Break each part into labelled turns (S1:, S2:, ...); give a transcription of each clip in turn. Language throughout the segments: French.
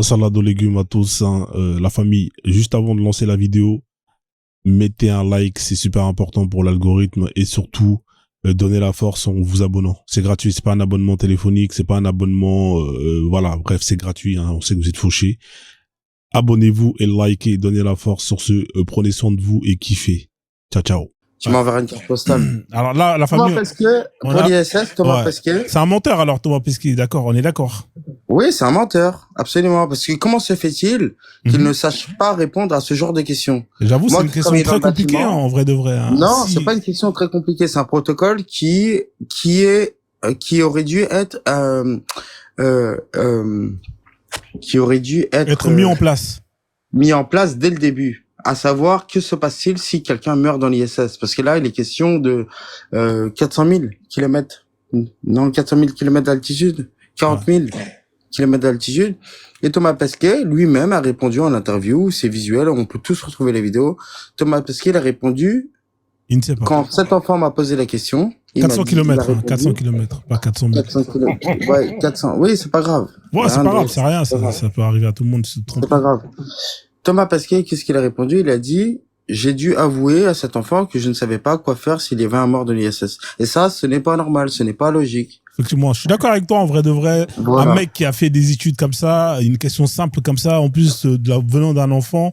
S1: Salade aux légumes à tous, hein, la famille. Juste avant de lancer la vidéo, mettez un like, c'est super important pour l'algorithme et surtout donnez la force en vous abonnant. C'est gratuit, c'est pas un abonnement téléphonique, c'est pas un abonnement, voilà, bref, c'est gratuit. Hein, on sait que vous êtes fauchés. Abonnez-vous et likez, donnez la force sur ce. Prenez soin de vous et kiffez. Ciao, ciao.
S2: Tu m'enverras une carte postale.
S1: Alors là, la famille.
S2: Thomas Pesquet, pour l'ISS, Thomas Pesquet.
S1: C'est un menteur alors, Thomas Pesquet, d'accord, on est d'accord.
S2: Oui, c'est un menteur, absolument. Parce que comment se fait-il qu'il ne sache pas répondre à ce genre de questions?
S1: J'avoue, c'est une question très compliquée, hein, en vrai de vrai. Hein.
S2: Non, c'est pas une question très compliquée. C'est un protocole qui aurait dû être, qui aurait dû être
S1: mis en place.
S2: Mis en place dès le début. À savoir, que se passe-t-il si quelqu'un meurt dans l'ISS? Parce que là, il est question de 400 000 kilomètres. Non, 400 000 kilomètres d'altitude. 40 000 kilomètres d'altitude. Et Thomas Pesquet, lui-même, a répondu en interview. C'est visuel, on peut tous retrouver les vidéos. Thomas Pesquet, il a répondu...
S1: Il ne sait pas.
S2: Quand cet enfant m'a posé la question...
S1: 400 kilomètres, 400 kilomètres, pas 400 000.
S2: 400 kilomètres. Ouais, 400. Oui, c'est pas grave.
S1: Ouais, c'est pas grave, c'est rien, ça peut arriver à tout le monde.
S2: C'est pas grave. Thomas Pesquet, qu'est-ce qu'il a répondu? Il a dit, j'ai dû avouer à cet enfant que je ne savais pas quoi faire s'il y avait un mort de l'ISS. Et ça, ce n'est pas normal, ce n'est pas logique.
S1: Effectivement, je suis d'accord avec toi, en vrai de vrai. Voilà. Un mec qui a fait des études comme ça, une question simple comme ça, en plus venant d'un enfant,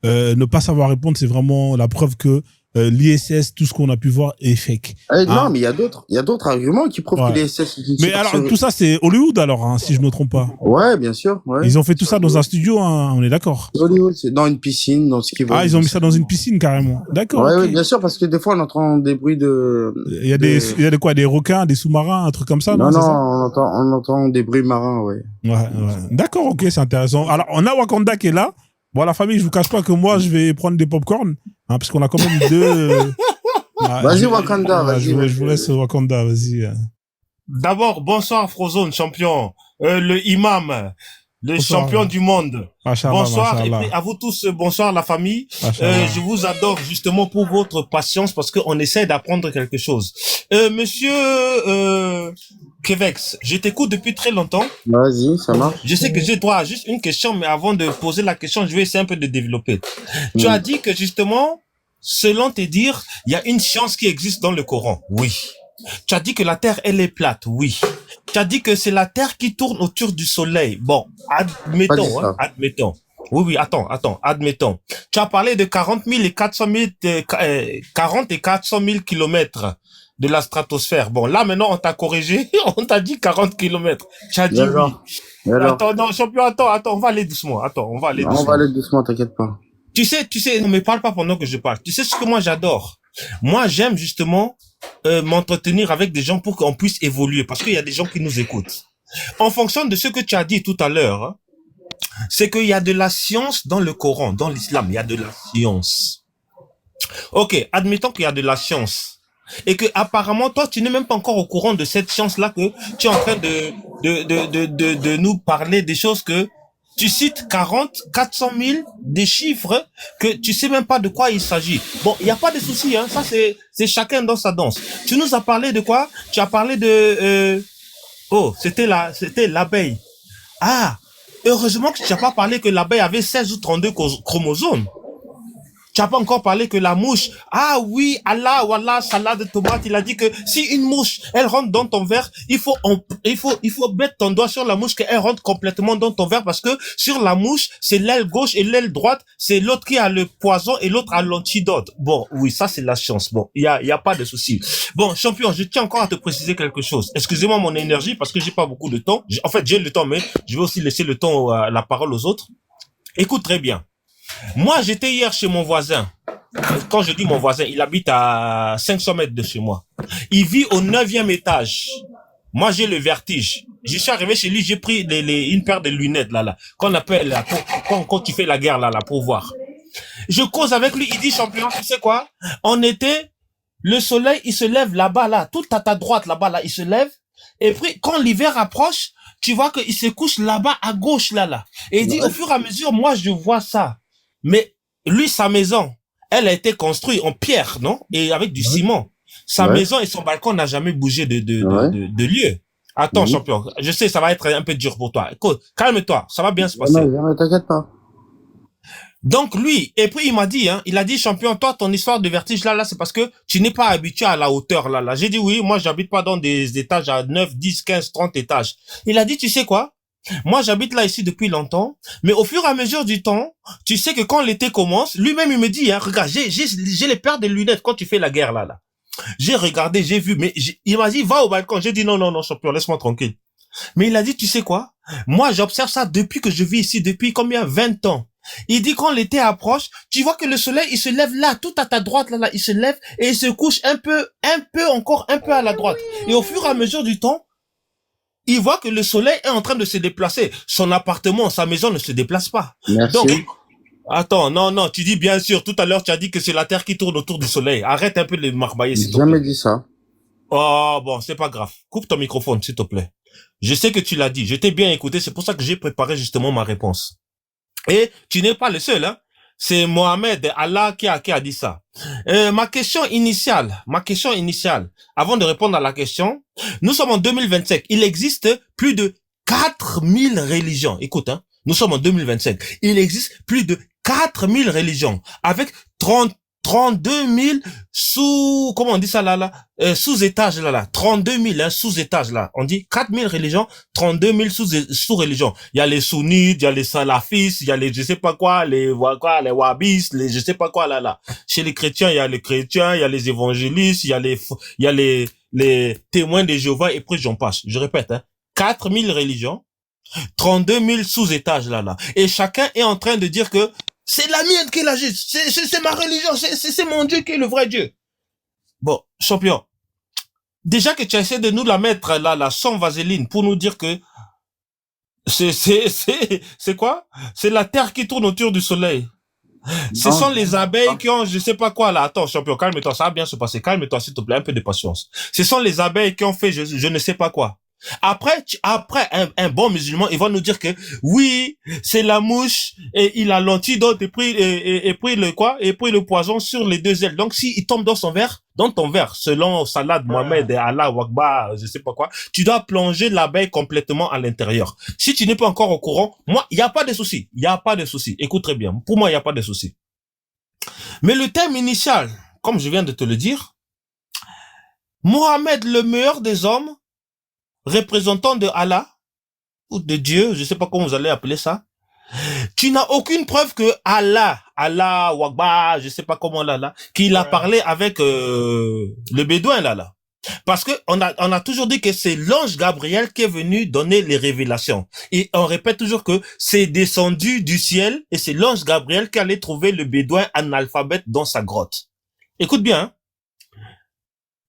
S1: ne pas savoir répondre, c'est vraiment la preuve que l'ISS, tout ce qu'on a pu voir est fake.
S2: Non, mais il y a d'autres arguments qui prouvent que l'ISS...
S1: Mais alors, tout ça, c'est Hollywood alors, hein, si je me trompe pas.
S2: Ouais, bien sûr. Ouais.
S1: Ils ont fait tout ça dans un studio, hein, on est d'accord.
S2: Hollywood, c'est dans une piscine, dans ce qui va.
S1: Ah, ils ont mis ça dans une piscine carrément. D'accord.
S2: Ouais,
S1: okay.
S2: Oui, bien sûr, parce que des fois on entend des bruits de.
S1: Il y a des quoi, des requins, des sous-marins, un truc comme ça.
S2: Non, on entend des bruits marins, ouais.
S1: Ouais. D'accord, ok, c'est intéressant. Alors, on a Wakanda qui est là. Bon, la famille, je vous cache pas que moi, je vais prendre des popcorn, hein, parce qu'on a quand même deux.
S2: Vas-y, Wakanda, vas-y.
S1: Je vous laisse Wakanda, vas-y.
S3: D'abord, bonsoir, Frozone, champion. Le imam, le champion du monde. Bonsoir, et puis à vous tous, bonsoir la famille. Je vous adore justement pour votre patience parce qu'on essaie d'apprendre quelque chose. Monsieur Kevex, je t'écoute depuis très longtemps.
S2: Vas-y, ça marche.
S3: Je sais que j'ai droit à juste une question, mais avant de poser la question, je vais essayer un peu de développer. Tu as dit que justement, selon tes dires, il y a une science qui existe dans le Coran. Oui. Tu as dit que la Terre, elle est plate. Oui. Tu as dit que c'est la Terre qui tourne autour du Soleil. Bon, admettons, hein, admettons. Oui, attends, admettons. Tu as parlé de 40 000 et 400 000, 40 et 400 000 kilomètres de la stratosphère. Bon, là, maintenant, on t'a corrigé. On t'a dit 40 kilomètres. Tu as dit oui. Attends, non, champion, attends, on va aller doucement. On va aller
S2: doucement, t'inquiète pas.
S3: Tu sais, ne me parle pas pendant que je parle. Tu sais ce que moi j'adore? Moi, j'aime justement m'entretenir avec des gens pour qu'on puisse évoluer, parce qu'il y a des gens qui nous écoutent. En fonction de ce que tu as dit tout à l'heure, hein, c'est qu'il y a de la science dans le Coran, dans l'islam, il y a de la science. Ok, admettons qu'il y a de la science. Et que apparemment toi tu n'es même pas encore au courant de cette science-là, que tu es en train de nous parler des choses que tu cites 40, 400 000, des chiffres que tu sais même pas de quoi il s'agit. Bon, il y a pas de souci, hein. Ça c'est chacun dans sa danse. Tu nous as parlé de quoi? Tu as parlé de c'était l'abeille. Ah, heureusement que tu n'as pas parlé que l'abeille avait 16 ou 32 chromosomes. Tu n'as pas encore parlé que la mouche, ah oui, Allah, wallah, salade de tomate, il a dit que si une mouche, elle rentre dans ton verre, il faut mettre ton doigt sur la mouche qu'elle rentre complètement dans ton verre, parce que sur la mouche, c'est l'aile gauche et l'aile droite, c'est l'autre qui a le poison et l'autre a l'antidote. Bon, oui, ça c'est la chance. Bon, il y a pas de souci. Bon, champion, je tiens encore à te préciser quelque chose. Excusez-moi mon énergie parce que j'ai pas beaucoup de temps. En fait, j'ai le temps, mais je vais aussi laisser le temps, la parole aux autres. Écoute très bien. Moi, j'étais hier chez mon voisin. Quand je dis mon voisin, il habite à 500 mètres de chez moi. Il vit au 9e étage. Moi, j'ai le vertige. Je suis arrivé chez lui, j'ai pris une paire de lunettes, là, qu'on appelle, quand tu fais la guerre, là, pour voir. Je cause avec lui, il dit, champion, tu sais quoi? Le soleil, il se lève là-bas, là, tout à ta droite, là-bas, là, il se lève. Et puis, quand l'hiver approche, tu vois qu'il se couche là-bas, à gauche, là. Et il dit, au fur et à mesure, moi, je vois ça. Mais lui, sa maison, elle a été construite en pierre, non? Et avec du ciment. Sa maison et son balcon n'a jamais bougé de lieu. Attends,
S2: Oui.
S3: champion. Je sais, ça va être un peu dur pour toi. Écoute, calme-toi. Ça va bien se passer.
S2: Jamais, jamais, t'inquiète pas.
S3: Donc lui, et puis il m'a dit, hein, il a dit, champion, toi, ton histoire de vertige là, c'est parce que tu n'es pas habitué à la hauteur là. J'ai dit oui, moi j'habite pas dans des étages à 9, 10, 15, 30 étages. Il a dit, tu sais quoi? Moi j'habite là ici depuis longtemps, mais au fur et à mesure du temps, tu sais que quand l'été commence, lui-même il me dit, hein, regarde, j'ai les paires de lunettes quand tu fais la guerre là. J'ai regardé, j'ai vu, mais il m'a dit, va au balcon. J'ai dit, non, champion, laisse-moi tranquille. Mais il a dit, tu sais quoi? Moi, j'observe ça depuis que je vis ici, depuis combien? 20 ans. Il dit, quand l'été approche, tu vois que le soleil, il se lève là, tout à ta droite, là, il se lève et il se couche encore un peu à la droite. Et au fur et à mesure du temps, il voit que le soleil est en train de se déplacer. Son appartement, sa maison ne se déplace pas.
S2: Merci.
S3: Donc, attends, non, tu dis bien sûr, tout à l'heure, tu as dit que c'est la Terre qui tourne autour du soleil. Arrête un peu de les marbailler, s'il te
S2: J'ai jamais
S3: plaît.
S2: dit ça.
S3: Oh, bon, c'est pas grave. Coupe ton microphone, s'il te plaît. Je sais que tu l'as dit. Je t'ai bien écouté. C'est pour ça que j'ai préparé justement ma réponse. Et tu n'es pas le seul, hein. C'est Mohamed Allah qui a dit ça. Ma question initiale, avant de répondre à la question, nous sommes en 2025. Il existe plus de 4000 religions. Écoute, hein. Nous sommes en 2025. Il existe plus de 4000 religions avec 32 000 comment on dit ça là, sous-étages là, 32 000 hein, sous-étages là. On dit 4000 religions, 32 000 sous-religions. Il y a les sunnites, il y a les salafistes, il y a les je sais pas quoi, les wahhabistes, les je sais pas quoi là. Chez les chrétiens, il y a les chrétiens, il y a les évangélistes, il y a les témoins de Jéhovah et puis j'en passe. Je répète, hein, 4000 religions, 32 000 sous-étages là. Et chacun est en train de dire que c'est la mienne qui est la juste. C'est ma religion. C'est mon Dieu qui est le vrai Dieu. Bon, champion. Déjà que tu essaies de nous la mettre là, sans vaseline pour nous dire que c'est quoi? C'est la terre qui tourne autour du soleil. Ce sont les abeilles qui ont, je sais pas quoi là. Attends, champion, calme-toi. Ça va bien se passer. Calme-toi, s'il te plaît. Un peu de patience. Ce sont les abeilles qui ont fait je ne sais pas quoi. Après un bon musulman, il va nous dire que oui, c'est la mouche et il a l'antidote et puis le poison sur les deux ailes. Donc si il tombe dans ton verre, selon Salad Mohamed et Allah Wakba, je sais pas quoi, tu dois plonger l'abeille complètement à l'intérieur. Si tu n'es pas encore au courant, moi, il y a pas de souci. Écoute très bien. Pour moi, il y a pas de souci. Mais le thème initial, comme je viens de te le dire, Mohamed, le meilleur des hommes, représentant de Allah, ou de Dieu, je sais pas comment vous allez appeler ça, tu n'as aucune preuve que Allah, Wagba, je sais pas comment là, qu'il a parlé avec le bédouin là. Parce que on a toujours dit que c'est l'ange Gabriel qui est venu donner les révélations. Et on répète toujours que c'est descendu du ciel et c'est l'ange Gabriel qui allait trouver le bédouin analphabète dans sa grotte. Écoute bien, hein.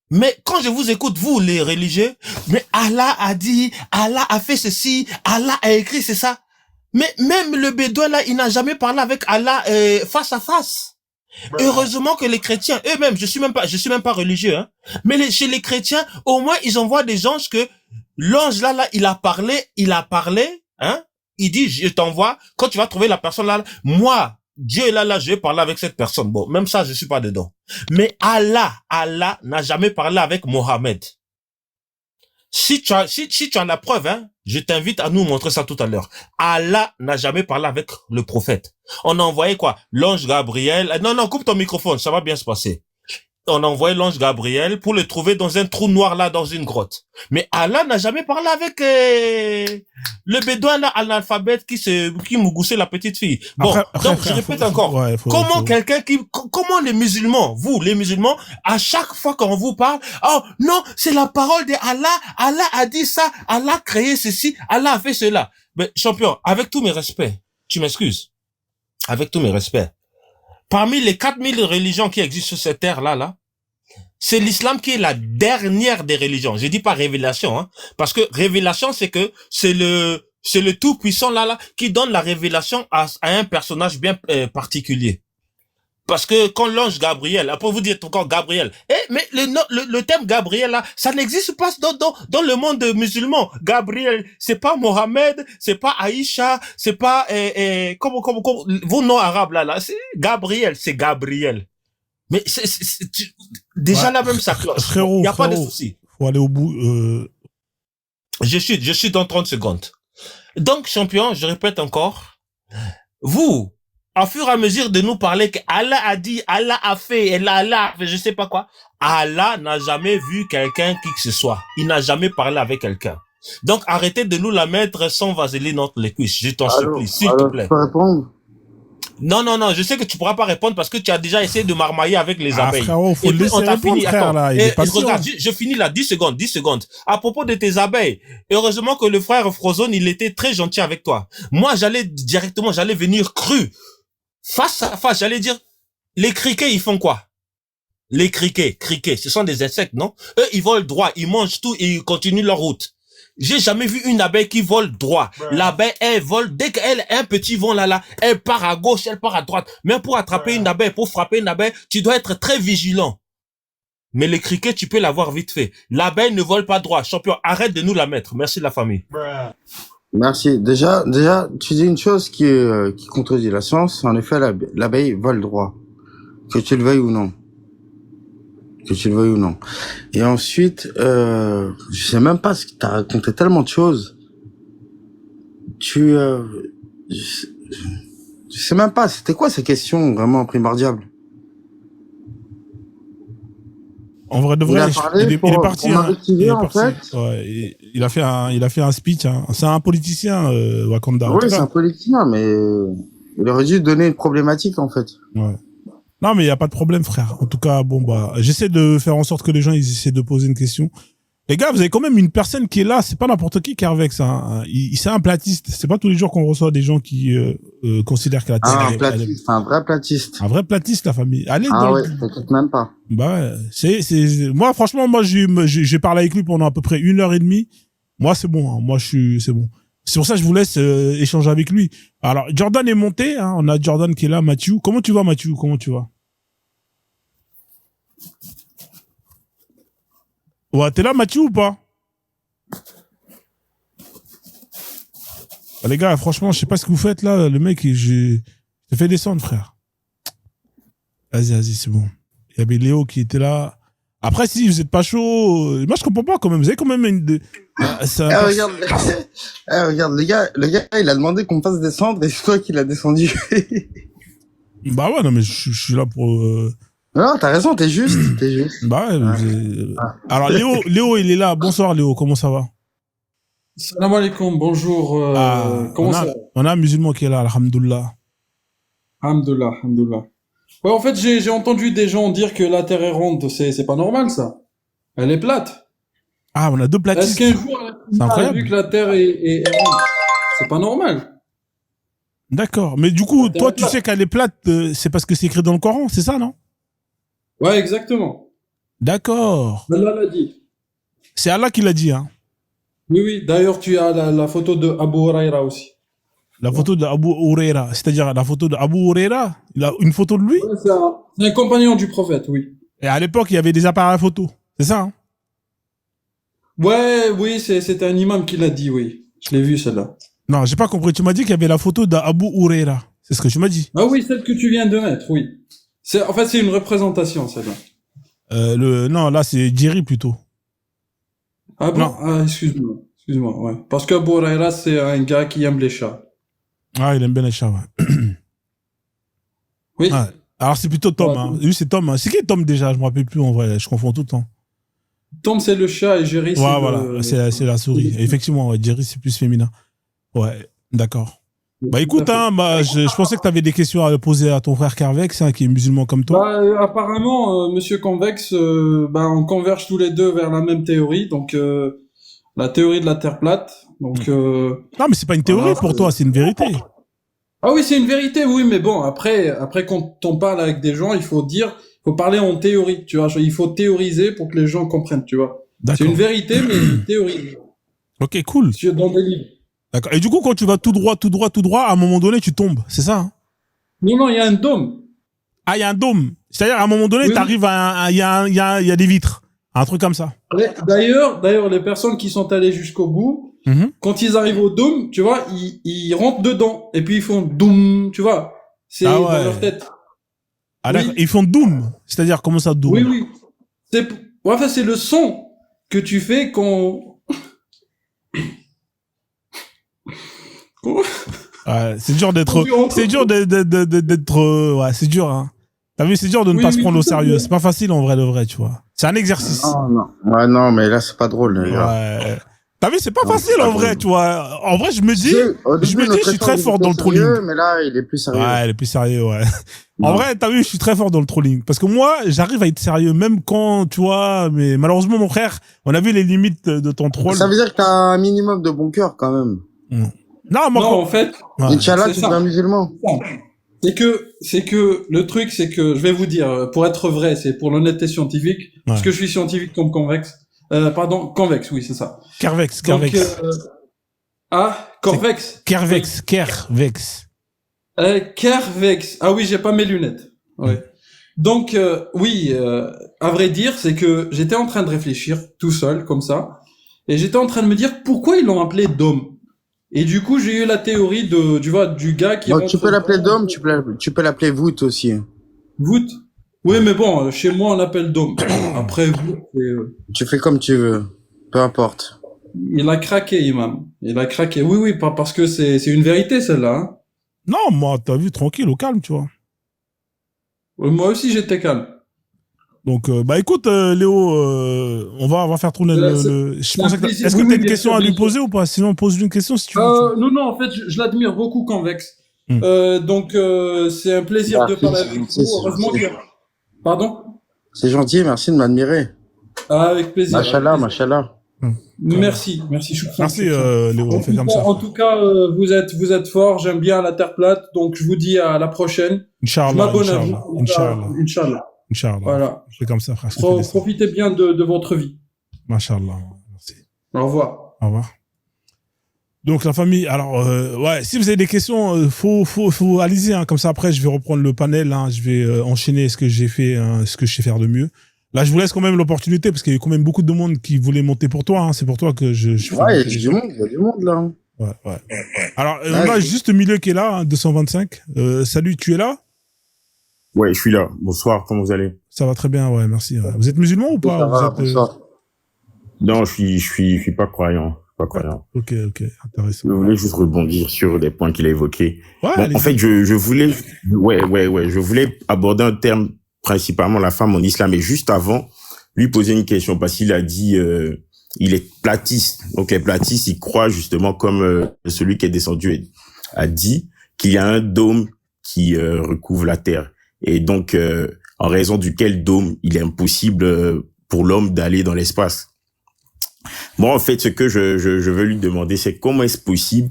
S3: Mais quand je vous écoute, vous, les religieux, mais Allah a dit, Allah a fait ceci, Allah a écrit, c'est ça. Mais même le bédouin là, il n'a jamais parlé avec Allah face à face. Heureusement que les chrétiens, eux-mêmes, je suis même pas religieux, hein. Mais chez les chrétiens, au moins, ils envoient des anges que l'ange là, il a parlé, hein. Il dit, je t'envoie, quand tu vas trouver la personne là, moi, Dieu est là, je vais parler avec cette personne. Bon, même ça, je suis pas dedans. Mais Allah n'a jamais parlé avec Mohammed. Si tu as la preuve, hein, je t'invite à nous montrer ça tout à l'heure. Allah n'a jamais parlé avec le prophète. On a envoyé quoi? L'ange Gabriel. Non, coupe ton microphone, ça va bien se passer. On a envoyé l'ange Gabriel pour le trouver dans un trou noir là, dans une grotte. Mais Allah n'a jamais parlé avec le bédouin là, analphabète qui mougoussait la petite fille. Bon, donc je répète encore. Comment les musulmans, vous, les musulmans, à chaque fois qu'on vous parle, oh non, c'est la parole de Allah, Allah a dit ça, Allah a créé ceci, Allah a fait cela. Mais champion, avec tous mes respects, tu m'excuses, avec tous mes respects, parmi les 4000 religions qui existent sur cette terre là, c'est l'islam qui est la dernière des religions. Je dis pas révélation, hein, parce que révélation, c'est que c'est le tout puissant là qui donne la révélation à un personnage bien particulier. Parce que quand l'ange Gabriel, après vous dites encore Gabriel, mais le thème Gabriel là, ça n'existe pas dans le monde musulman. Gabriel, c'est pas Mohamed, c'est pas Aïcha, c'est pas comment vos noms arabes là, c'est Gabriel, c'est Gabriel. Mais déjà là même ça cloche.
S1: Frérot,
S3: il y a pas de souci.
S1: Faut aller au bout.
S3: Je suis dans 30 secondes. Donc, champion, je répète encore, vous, au fur et à mesure de nous parler que Allah a dit, Allah a fait, et là, Allah a fait, je sais pas quoi, Allah n'a jamais vu quelqu'un qui que ce soit. Il n'a jamais parlé avec quelqu'un. Donc, arrêtez de nous la mettre sans vaseline entre les cuisses. Je t'en supplie, s'il te
S2: Alors,
S3: plaît.
S2: je peux répondre?
S3: Non, non, non, je sais que tu pourras pas répondre parce que tu as déjà essayé de marmailler avec les abeilles.
S1: Frérot, faut
S3: Et
S1: le
S3: puis,
S1: laisser
S3: on t'a
S1: répondre,
S3: fini.
S1: frère,
S3: Attends.
S1: là. Il
S3: Et
S1: est patient.
S3: regarde, je finis là, 10 secondes, 10 secondes. À propos de tes abeilles, heureusement que le frère Frozone, il était très gentil avec toi. Moi, j'allais venir cru. Face à face, j'allais dire, les criquets, ils font quoi? Les criquets, ce sont des insectes, non? Eux, ils volent droit, ils mangent tout et ils continuent leur route. J'ai jamais vu une abeille qui vole droit. L'abeille, elle vole, dès qu'elle a un petit vent là, elle part à gauche, elle part à droite. Mais pour attraper une abeille, pour frapper une abeille, tu dois être très vigilant. Mais les criquets, tu peux l'avoir vite fait. L'abeille ne vole pas droit. Champion, arrête de nous la mettre. Merci la famille.
S2: Merci. Déjà, tu dis une chose qui contredit la science. En effet, l'abeille vole droit. Que tu le veuilles ou non. Que tu le veuilles ou non. Et ensuite, je sais même pas ce que t'as raconté tellement de choses. Je sais même pas, c'était quoi ces questions vraiment primordiales?
S1: En vrai de
S2: Il
S1: vrai,
S2: a parlé
S1: il est parti.
S2: pour
S1: Hein. Il
S2: m'investiguer,
S1: est
S2: en
S1: parti.
S2: fait.
S1: Ouais, il a fait un speech. Hein. C'est un politicien, Wakanda. En
S2: Oui,
S1: tout
S2: c'est
S1: cas.
S2: un politicien, mais il aurait dû donner une problématique, en fait.
S1: Ouais. Non, mais il y a pas de problème, frère. En tout cas, bon bah, j'essaie de faire en sorte que les gens ils essaient de poser une question. Les gars, vous avez quand même une personne qui est là. C'est pas n'importe qui est avec ça. C'est un platiste. C'est pas tous les jours qu'on reçoit des gens qui considèrent que la Terre
S2: Ah, un platiste, un vrai platiste.
S1: un vrai platiste, la famille. Allez,
S2: Ah
S1: dans
S2: ouais, t'inquiète même pas.
S1: bah ouais, moi franchement, moi j'ai parlé avec lui pendant à peu près 1 heure et demie. Moi c'est bon, hein. C'est bon. C'est pour ça que je vous laisse échanger avec lui. Alors Jordan est monté, hein. On a Jordan qui est là, Mathieu. Comment tu vas, Mathieu? Comment tu vas? Ouais, t'es là, Mathieu, ou pas? Bah, les gars, franchement, je sais pas ce que vous faites là. Le mec, je te fais descendre, frère. Vas-y, c'est bon. Il y avait Léo qui était là. Après, si vous êtes pas chaud, moi je comprends pas quand même. Vous avez quand même
S2: Regarde, regarde, le gars, il a demandé qu'on me fasse descendre et c'est toi qui l'as descendu.
S1: Bah ouais, non mais je suis là pour.
S2: Non, t'as raison, t'es juste.
S1: Bah ouais. Alors Léo, il est là. Bonsoir Léo, comment ça va?
S4: Salam alaikum, bonjour. Comment ça va?
S1: On a un musulman qui est là, alhamdoulilah.
S4: Alhamdulillah, alhamdulillah. Ouais, en fait, j'ai entendu des gens dire que la Terre est ronde. C'est pas normal, ça. Elle est plate.
S1: Ah, on a deux
S4: Est-ce
S1: platistes.
S4: qu'un jour,
S1: C'est
S4: on a
S1: incroyable.
S4: vu que la Terre est ronde? C'est pas normal.
S1: D'accord. Mais du coup,
S4: La Terre
S1: toi,
S4: est
S1: tu
S4: plate.
S1: sais qu'elle est plate, c'est parce que c'est écrit dans le Coran, c'est ça, non?
S4: Ouais, exactement.
S1: D'accord.
S4: Allah l'a dit.
S1: C'est Allah qui l'a dit, hein.
S4: Oui, oui. D'ailleurs, tu as la photo de Abu Huraira aussi.
S1: La photo de Abu Huraira, c'est-à-dire la photo de Abu Huraira, il a une photo de lui.
S4: Ouais, c'est un compagnon du prophète, oui.
S1: Et à l'époque, il y avait des appareils photo. C'est ça, hein?
S4: Ouais, oui, c'est un imam qui l'a dit, oui. Je l'ai vu, celle-là.
S1: Non, j'ai pas compris. Tu m'as dit qu'il y avait la photo d'Abu Huraira. C'est ce que tu m'as dit.
S4: Ah oui, celle que tu viens de mettre, oui. En fait, c'est une représentation, celle-là.
S1: Non, là, c'est Jerry plutôt.
S4: Ah bon?
S1: Non.
S4: Ah, excuse-moi, ouais. Parce que Abu Huraira, c'est un gars qui aime les chats.
S1: Ah, il aime bien les chats, ouais.
S4: Oui.
S1: Ouais. Alors, c'est plutôt Tom,
S4: Ouais,
S1: hein.
S4: Tom.
S1: Lui, c'est Tom. Hein. C'est qui Tom déjà? Je me rappelle plus, en vrai. Je confonds tout le temps.
S4: Tom, c'est le chat et Jerry, c'est
S1: Ouais, voilà. C'est la souris.
S4: le-
S1: Effectivement, ouais. Jerry, c'est plus féminin. Ouais, d'accord. Bah, écoute,
S4: Tout à fait.
S1: hein, bah, je pensais que tu avais des questions à poser à ton frère Carvex, hein, qui est musulman comme toi.
S4: Bah, apparemment, Monsieur Convex, on converge tous les deux vers la même théorie, donc la théorie de la Terre plate. Donc,
S1: Non, mais c'est pas une théorie
S4: voilà,
S1: pour toi, c'est une vérité.
S4: Ah oui, c'est une vérité, oui, mais bon, après quand on parle avec des gens, il faut parler en théorie, tu vois. Il faut théoriser pour que les gens comprennent, tu vois. C'est
S1: D'accord.
S4: une vérité, mais une théorie.
S1: Ok, cool.
S4: Dans des livres.
S1: D'accord. Et du coup, quand tu vas tout droit, à un moment donné, tu tombes. C'est ça, hein?
S4: Non, il y a un dôme.
S1: Ah, il y a un dôme. C'est-à-dire, à un moment donné,
S4: Oui,
S1: t'arrives il y a des vitres. Un truc comme ça.
S4: D'ailleurs, les personnes qui sont allées jusqu'au bout,
S1: Mhm.
S4: quand ils arrivent au dôme, tu vois, ils rentrent dedans et puis ils font doum, tu vois. C'est
S1: Ah
S4: dans
S1: ouais.
S4: leur tête.
S1: Ah,
S4: Oui.
S1: d'accord. Ils font Doom. C'est-à-dire, comment ça, Doom?
S4: Oui. C'est le son que tu fais quand
S1: Ouais, c'est dur d'être,
S4: Concurrence.
S1: c'est dur d'être, ouais, c'est dur, hein. T'as vu, c'est dur de ne
S4: Oui,
S1: pas se
S4: oui,
S1: prendre au
S4: tout à
S1: sérieux.
S4: fait.
S1: C'est pas facile en vrai de vrai, tu vois. C'est un exercice.
S2: Non, non. Ouais, non, mais là, c'est pas drôle, les gars.
S1: Ouais. T'as vu, c'est pas
S2: Non,
S1: facile
S2: c'est pas
S1: en vrai,
S2: drôle.
S1: tu vois. En vrai, je me dis,
S2: Au début,
S1: je
S2: notre
S1: suis très
S2: échange,
S1: fort
S2: il
S1: dans le
S2: était
S1: trolling.
S2: sérieux, mais là, il est plus sérieux.
S1: Ouais, elle est plus sérieux, ouais.
S2: Non.
S1: En vrai, t'as vu, je suis très fort dans le trolling. Parce que moi, j'arrive à être sérieux, même quand, tu vois, mais malheureusement, mon frère, on a vu les limites de ton troll.
S2: Ça veut dire que t'as un minimum de bon cœur, quand même.
S1: Non, moi,
S4: Non,
S1: quand...
S4: en fait,
S1: Ouais.
S2: Inch'Allah,
S4: c'est
S2: tu
S4: ça.
S2: es un musulman.
S4: C'est que le truc, c'est que je vais vous dire, pour être vrai, c'est pour l'honnêteté scientifique, parce que je suis scientifique comme convexe. Pardon, convexe, oui, c'est ça.
S1: Kervex.
S4: Donc, convexe.
S1: Kervex.
S4: Kervex. Ah oui, j'ai pas mes lunettes. Ouais. Donc, oui, à vrai dire, c'est que j'étais en train de réfléchir tout seul, comme ça, et j'étais en train de me dire pourquoi ils l'ont appelé Dom. Et du coup, j'ai eu la théorie du gars qui
S2: Donc,
S4: rentre
S2: tu peux l'appeler
S4: dans-
S2: Dom, tu peux l'appeler Voûte aussi.
S4: Voûte. Oui, mais bon, chez moi, on l'appelle Dom. Après, Voûte,
S2: Tu fais comme tu veux. Peu importe.
S4: il a craqué, Imam. Il a craqué. Oui, oui, pas parce que c'est une vérité, celle-là. Hein.
S1: Non, moi, t'as vu, tranquille, au calme, tu vois.
S4: Moi aussi, j'étais calme.
S1: Donc, bah écoute, Léo, on va faire tourner je
S4: c'est un
S1: pensais que
S4: plaisir.
S1: est-ce que
S4: Oui,
S1: t'as
S4: oui,
S1: une
S4: bien
S1: question
S4: sûr,
S1: à lui
S4: bien sûr.
S1: poser ou pas? Sinon, pose-lui une question si tu veux.
S4: Non, en fait, je l'admire beaucoup, Convex.
S1: Hmm.
S4: Donc, c'est un plaisir de
S2: Merci,
S4: parler
S2: c'est
S4: avec
S2: gentil,
S4: vous.
S2: c'est
S4: Heureusement
S2: gentil.
S4: que... Pardon?
S2: C'est gentil, merci de m'admirer.
S4: Avec plaisir. avec
S2: Machallah,
S4: plaisir.
S2: machallah.
S4: Merci, shukran,
S1: Merci,
S4: shukran.
S1: Léo, on fait comme ça.
S4: En tout cas, vous êtes fort. J'aime bien la terre plate. Donc, je vous dis à la prochaine. Je
S1: Inch'Allah,
S4: m'abonne à
S1: Inch'Allah,
S4: vous.
S1: Inch'Allah,
S4: Inch'Allah.
S1: Inch'Allah.
S4: Voilà.
S1: On fait comme ça, frère. je te fais des sons.
S4: Profitez bien de votre vie.
S1: Machallah. Merci.
S4: Au revoir.
S1: Au revoir. Donc, la famille, alors, ouais, si vous avez des questions, faut allez-y, hein, comme ça, après, je vais reprendre le panel, hein, je vais enchaîner ce que j'ai fait, hein, ce que je sais faire de mieux. Là, je vous laisse quand même l'opportunité, parce qu'il y a eu quand même beaucoup de monde qui voulait monter pour toi, hein, c'est pour toi que je fais
S2: Ouais,
S1: monter les
S2: il y
S1: gens.
S2: a du monde, là.
S1: Ouais. Alors, on a juste Milieu qui est là, hein, 225. Salut, tu es là?
S5: Ouais, je suis là. Bonsoir, comment vous allez?
S1: Ça va très bien, ouais, merci. Ouais. Vous êtes musulman ou pas?
S2: Ça va,
S1: Vous êtes,
S2: bonsoir.
S5: Non, je suis pas croyant. Pas croyant.
S1: Ok, intéressant.
S5: Je voulais juste rebondir sur des points qu'il a évoqués.
S1: Ouais,
S5: Bon, en fait, je voulais, je voulais aborder un terme, principalement la femme en islam, et juste avant, lui poser une question, parce qu'il a dit, il est platiste. Donc, les platistes, ils croient justement, comme celui qui est descendu a dit, qu'il y a un dôme qui recouvre la terre. Et donc, en raison duquel dôme, il est impossible pour l'homme d'aller dans l'espace. Moi, en fait, ce que je veux lui demander, c'est comment est-ce possible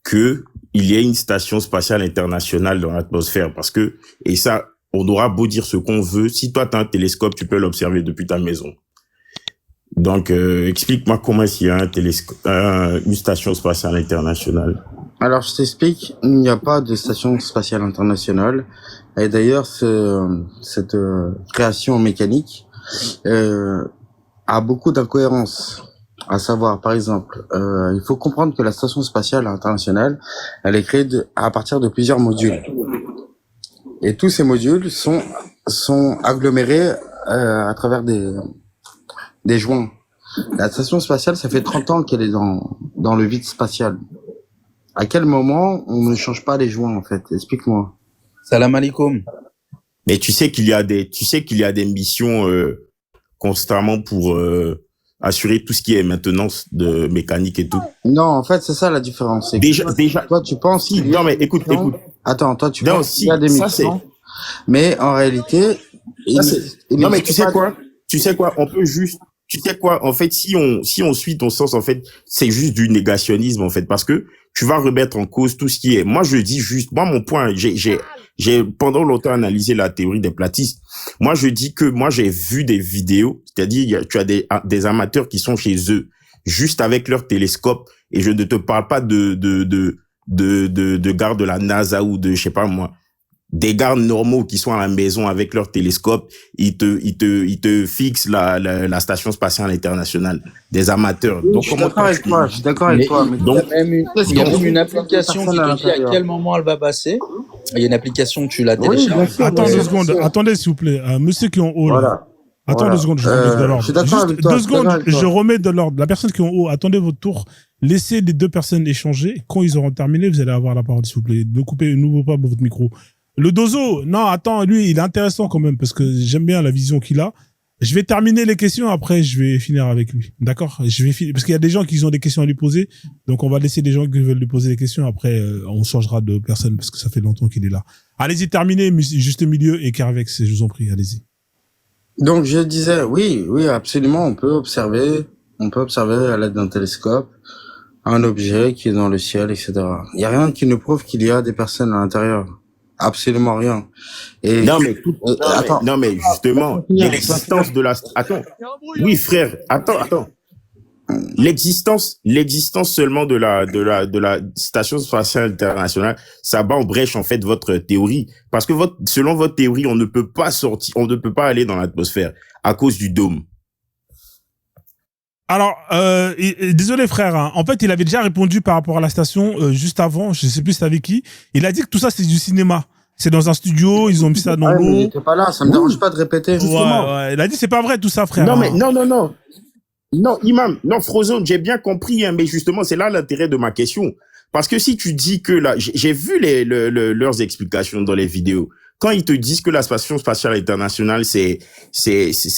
S5: que il y ait une station spatiale internationale dans l'atmosphère? Parce que, et ça, on aura beau dire ce qu'on veut, si toi, tu as un télescope, tu peux l'observer depuis ta maison. Donc, explique-moi comment est-ce qu'il y a un télescope, une station spatiale internationale.
S2: Alors, je t'explique, il n'y a pas de station spatiale internationale. Et d'ailleurs, cette création mécanique a beaucoup d'incohérences. À savoir, par exemple, il faut comprendre que la station spatiale internationale, elle est créée à partir de plusieurs modules. Et tous ces modules sont agglomérés à travers des joints. La station spatiale, ça fait 30 ans qu'elle est dans le vide spatial. À quel moment on ne change pas les joints, en fait? Explique-moi.
S6: Salam alaikum.
S5: Mais tu sais qu'il y a des missions constamment pour assurer tout ce qui est maintenance de mécanique et tout.
S2: Non, en fait, c'est ça la différence. C'est que
S5: Déjà.
S2: toi, tu penses qu'il y a
S5: Non, mais
S2: des
S5: écoute.
S2: missions. Attends, toi, tu
S5: Non,
S2: penses
S5: si,
S2: qu'il y a des
S5: ça,
S2: missions. Mais en réalité,
S5: non, mais tu sais quoi, on peut juste, tu sais quoi, en fait, si on suit ton sens, en fait, c'est juste du négationnisme, en fait, parce que tu vas remettre en cause tout ce qui est, moi, je dis juste, moi, mon point, j'ai pendant longtemps analysé la théorie des platistes. Moi, je dis que moi, j'ai vu des vidéos, c'est-à-dire, tu as des amateurs qui sont chez eux, juste avec leur télescope, et je ne te parle pas de gars de la NASA ou de, je sais pas moi, des gars normaux qui sont à la maison avec leur télescope, ils te fixent la station spatiale internationale. Des amateurs.
S2: Oui,
S5: Donc,
S2: je suis d'accord avec toi, je suis d'accord avec toi. Mais
S6: Il y a même une application qui te dit à
S2: l'intérieur.
S6: quel moment elle va passer. Il y a une application, tu la
S2: Oui, bien
S6: télécharges.
S2: sûr.
S1: Attends
S2: bien
S1: 2
S2: sûr.
S1: secondes, attendez s'il vous plaît. Monsieur qui est en haut, là.
S2: Voilà.
S1: Attends
S2: Voilà.
S1: 2 secondes, je remets de l'ordre.
S2: je suis d'accord
S1: Juste
S2: avec toi,
S1: 2
S2: je suis d'accord
S1: secondes,
S2: avec toi.
S1: je remets de l'ordre. La personne qui est en haut, attendez votre tour. laissez les deux personnes échanger. Quand ils auront terminé, vous allez avoir la parole, s'il vous plaît. N'ouvrez pas votre micro. Le Dozo, non, attends, lui, il est intéressant quand même parce que j'aime bien la vision qu'il a. Je vais terminer les questions, après je vais finir avec lui. D'accord? Je vais finir parce qu'il y a des gens qui ont des questions à lui poser. Donc on va laisser les gens qui veulent lui poser des questions. Après, on changera de personne parce que ça fait longtemps qu'il est là. Allez-y, terminez, juste milieu et Carvex, je vous en prie, allez-y.
S2: Donc je disais, oui, absolument, on peut observer à l'aide d'un télescope un objet qui est dans le ciel, etc. Il y a rien qui nous prouve qu'il y a des personnes à l'intérieur. Absolument rien. Et
S5: non mais justement, l'existence de la attends. Oui frère, attends. L'existence seulement de la station spatiale internationale, ça bat en brèche en fait votre théorie parce que selon votre théorie, on ne peut pas aller dans l'atmosphère à cause du dôme.
S1: Alors, désolé frère, hein. En fait, il avait déjà répondu par rapport à la station juste avant, je sais plus c'était avec qui. Il a dit que tout ça c'est du cinéma. C'est dans un studio, ils ont mis ça dans l'eau.
S2: Mais t'es pas là, ça me dérange pas de répéter. Justement.
S1: Ouais. Il a dit c'est pas vrai tout ça, frère.
S5: Non mais non. Non, Imam, non, Frozone, j'ai bien compris, hein, mais justement, c'est là l'intérêt de ma question. Parce que si tu dis que là, j'ai vu leurs explications dans les vidéos. Quand ils te disent que la station spatiale internationale, c'est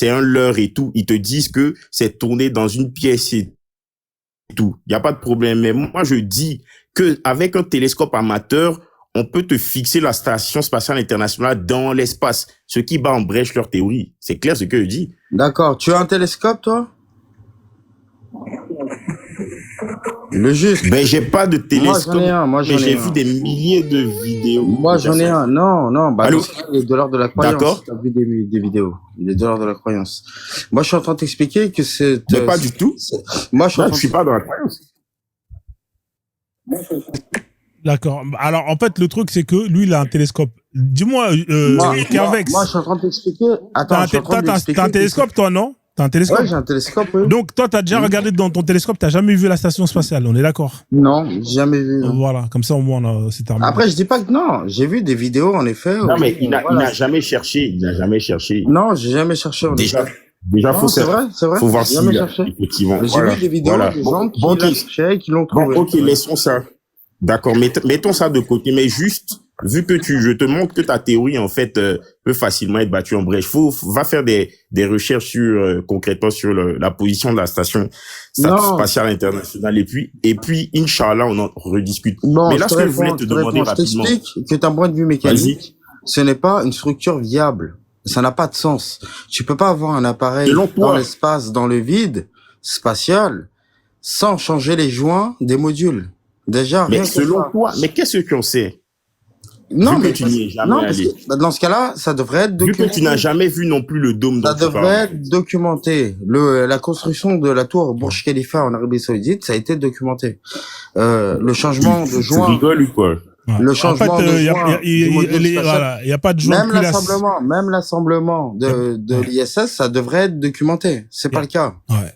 S5: un leurre et tout, ils te disent que c'est tourné dans une pièce et tout. Il y a pas de problème. Mais moi, je dis que avec un télescope amateur, on peut te fixer la station spatiale internationale dans l'espace, ce qui bat en brèche leur théorie. C'est clair ce que je dis.
S2: D'accord. Tu as un télescope, toi? Le juste.
S5: Ben, j'ai pas de télescope.
S2: Moi, j'en ai un.
S5: Mais j'ai vu des milliers de vidéos.
S2: Moi, j'en ai un. Non. Bah,
S5: allô?
S2: il est de l'ordre de la croyance.
S5: D'accord.
S2: Tu as vu des vidéos. Il est de l'ordre de la croyance. Moi, je suis en train de t'expliquer que c'est...
S5: Mais pas du tout.
S2: Moi, je
S5: suis pas dans la croyance.
S1: D'accord. Alors, en fait, le truc, c'est que lui, il a un télescope. Dis-moi, Carvex.
S2: Moi, je suis en train de t'expliquer. Attends,
S1: t'as un télescope, toi, non? T'as un télescope?
S2: Ouais, j'ai un télescope, oui.
S1: Donc, toi, t'as déjà regardé dans ton télescope, t'as jamais vu la station spatiale, on est d'accord?
S2: Non, jamais vu. Non.
S1: Voilà, comme ça, au moins, c'est terminé.
S2: Après, je dis pas que non. J'ai vu des vidéos, en effet.
S5: Non, mais il n'a jamais cherché.
S2: Non, j'ai jamais cherché.
S5: Déjà,
S2: non, c'est vrai.
S5: Faut voir
S2: si,
S5: effectivement.
S2: J'ai vu des vidéos de gens qui l'ont cherché et qui l'ont trouvé.
S5: Bon, ok, laissons ça. D'accord, mettons ça de côté, mais juste, vu que je te montre que ta théorie, en fait, peut facilement être battue en brèche, va faire des recherches sur, concrètement sur la position de la station spatiale internationale, et puis, Inch'Allah, on en rediscute.
S2: Bon,
S5: mais là, ce que je voulais te demander rapidement.
S2: Je t'explique que d'un point de vue mécanique, ce n'est pas une structure viable. Ça n'a pas de sens. Tu peux pas avoir un appareil dans l'espace, dans le vide spatial, sans changer les joints des modules. Déjà,
S5: mais selon toi, mais qu'est-ce que tu en sais?
S2: Non,
S5: mais tu n'y es jamais allé.
S2: Dans ce cas-là, ça devrait être documenté.
S5: Vu que tu n'as jamais vu non plus le dôme.
S2: Ça devrait être documenté. La construction de la tour Burj Khalifa en Arabie Saoudite, ça a été documenté. Le changement de joint.
S5: Tu rigoles ou quoi?
S2: Le changement de joint.
S1: Il y a pas de joint.
S2: Même l'assemblement de l'ISS, ça devrait être documenté. C'est pas le cas.
S1: Ouais.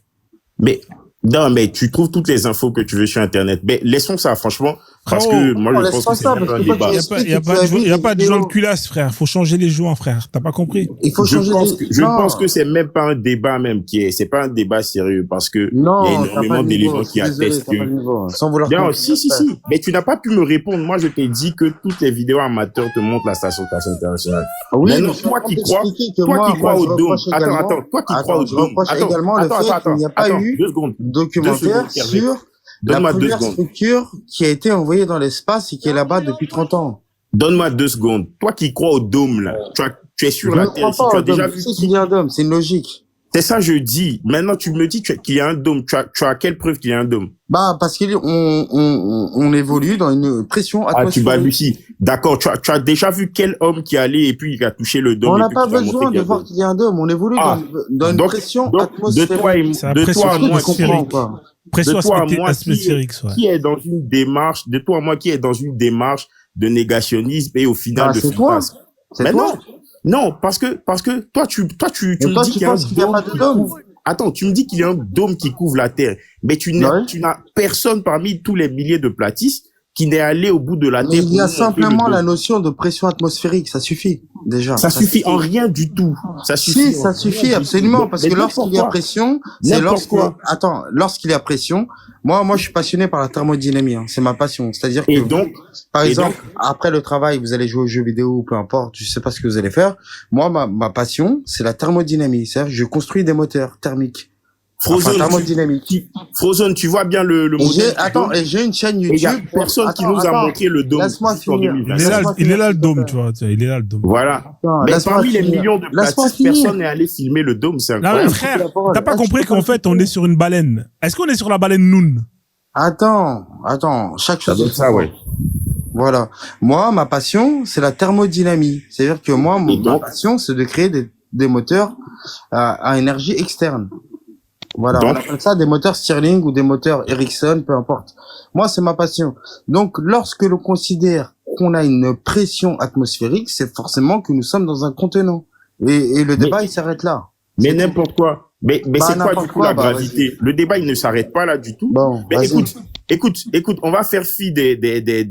S5: Mais non, mais tu trouves toutes les infos que tu veux sur Internet. Mais laissons ça, franchement, parce que moi, je pense que c'est un débat.
S1: Il y a pas de joint de culasse, frère. Faut changer les joints, frère. T'as pas compris?
S2: Il faut changer
S5: je pense que c'est même pas un débat même c'est pas un débat sérieux parce que il y a énormément d'éléments qui attestent que.
S2: Sans vouloir.
S5: Non, si. Mais tu n'as pas pu me répondre. Moi, je t'ai dit que toutes les vidéos amateurs te montrent la station spatiale internationale.
S2: Oui,
S5: maintenant, toi qui crois au dôme. Attends, toi qui crois au dôme.
S2: Attends, il n'y a pas eu documentaire sur la première structure qui a été envoyée dans l'espace et qui est là-bas depuis 30 ans.
S5: Donne-moi 2 secondes. Toi qui crois au dôme, là, tu es sur la Terre. Si tu as déjà vu
S2: qu'il y a un dôme, c'est une logique.
S5: C'est ça, je dis. Maintenant, tu me dis qu'il y a un dôme. Tu as quelle preuve qu'il y a un dôme?
S2: Bah, parce qu'on évolue dans une pression atmosphérique.
S5: Ah, tu balbuties. D'accord. Tu as déjà vu quel homme qui allait et puis il a touché le dôme?
S2: On n'a pas besoin de voir qu'il y a un dôme. On évolue dans une pression atmosphérique.
S5: De toi à moi,
S1: pression
S5: atmosphérique, qui est dans une démarche, de toi à moi qui est dans une démarche de négationnisme et au final de fantasme.
S2: C'est toi.
S5: Non, parce que toi tu me dis qu'il y a un dôme. Attends, tu me dis qu'il y a un dôme qui couvre la Terre, mais tu n'as personne parmi tous les milliers de platistes qui n'est allé au bout de la Terre.
S2: Il y a simplement la notion de pression atmosphérique, ça suffit déjà.
S5: Ça suffit en rien du tout.
S2: Ça suffit. Si, ça suffit absolument, parce que lorsqu'il y a pression, lorsqu'il y a pression, Moi, je suis passionné par la thermodynamie. Hein. C'est ma passion. C'est-à-dire que,
S5: Et donc,
S2: par
S5: et
S2: exemple, après le travail, vous allez jouer aux jeux vidéo ou peu importe, je sais pas ce que vous allez faire. Moi, ma passion, c'est la thermodynamie. C'est-à-dire que je construis des moteurs thermiques.
S5: Frozone,
S2: thermodynamique.
S5: Frozone, tu vois bien le modèle.
S2: Et j'ai une chaîne
S5: Et il y a
S2: YouTube.
S5: personne qui nous a montré le dôme.
S2: Laisse-moi
S5: jusqu'en
S2: finir.
S5: 2020.
S1: Il est là le dôme, tu vois. Il est là le dôme.
S5: Voilà.
S2: Attends,
S5: Mais
S2: laisse-moi
S5: parmi les
S2: finir.
S5: millions de
S2: Laisse-moi
S5: platistes,
S2: finir.
S5: personne n'est allé filmer le dôme. C'est
S1: Non, mais
S5: incroyable.
S1: frère,
S2: parole.
S1: t'as pas
S2: Ah,
S1: compris
S2: tu peux
S1: qu'en
S2: pas
S1: fait, on est sur une baleine. Est-ce qu'on est sur la baleine Noun?
S2: Attends. Chaque
S5: Ça
S2: chose.
S5: doit être ça, ouais.
S2: Voilà. Moi, ma passion, c'est la thermodynamie. C'est-à-dire que moi,
S5: Et
S2: ma
S5: donc
S2: passion, c'est de créer des moteurs à énergie externe. Voilà.
S5: Donc
S2: On appelle ça des moteurs Stirling ou des moteurs Ericsson, peu importe. Moi, c'est ma passion. Donc, lorsque l'on considère qu'on a une pression atmosphérique, c'est forcément que nous sommes dans un contenant. Et le débat, il s'arrête là.
S5: Mais
S2: C'est tout.
S5: n'importe quoi. Mais
S2: Bah,
S5: c'est quoi
S2: n'importe
S5: du coup
S2: quoi,
S5: la
S2: bah,
S5: gravité? Le débat, il ne s'arrête pas là du tout.
S2: Bon,
S5: Mais
S2: vas-y.
S5: écoute, on va faire fi des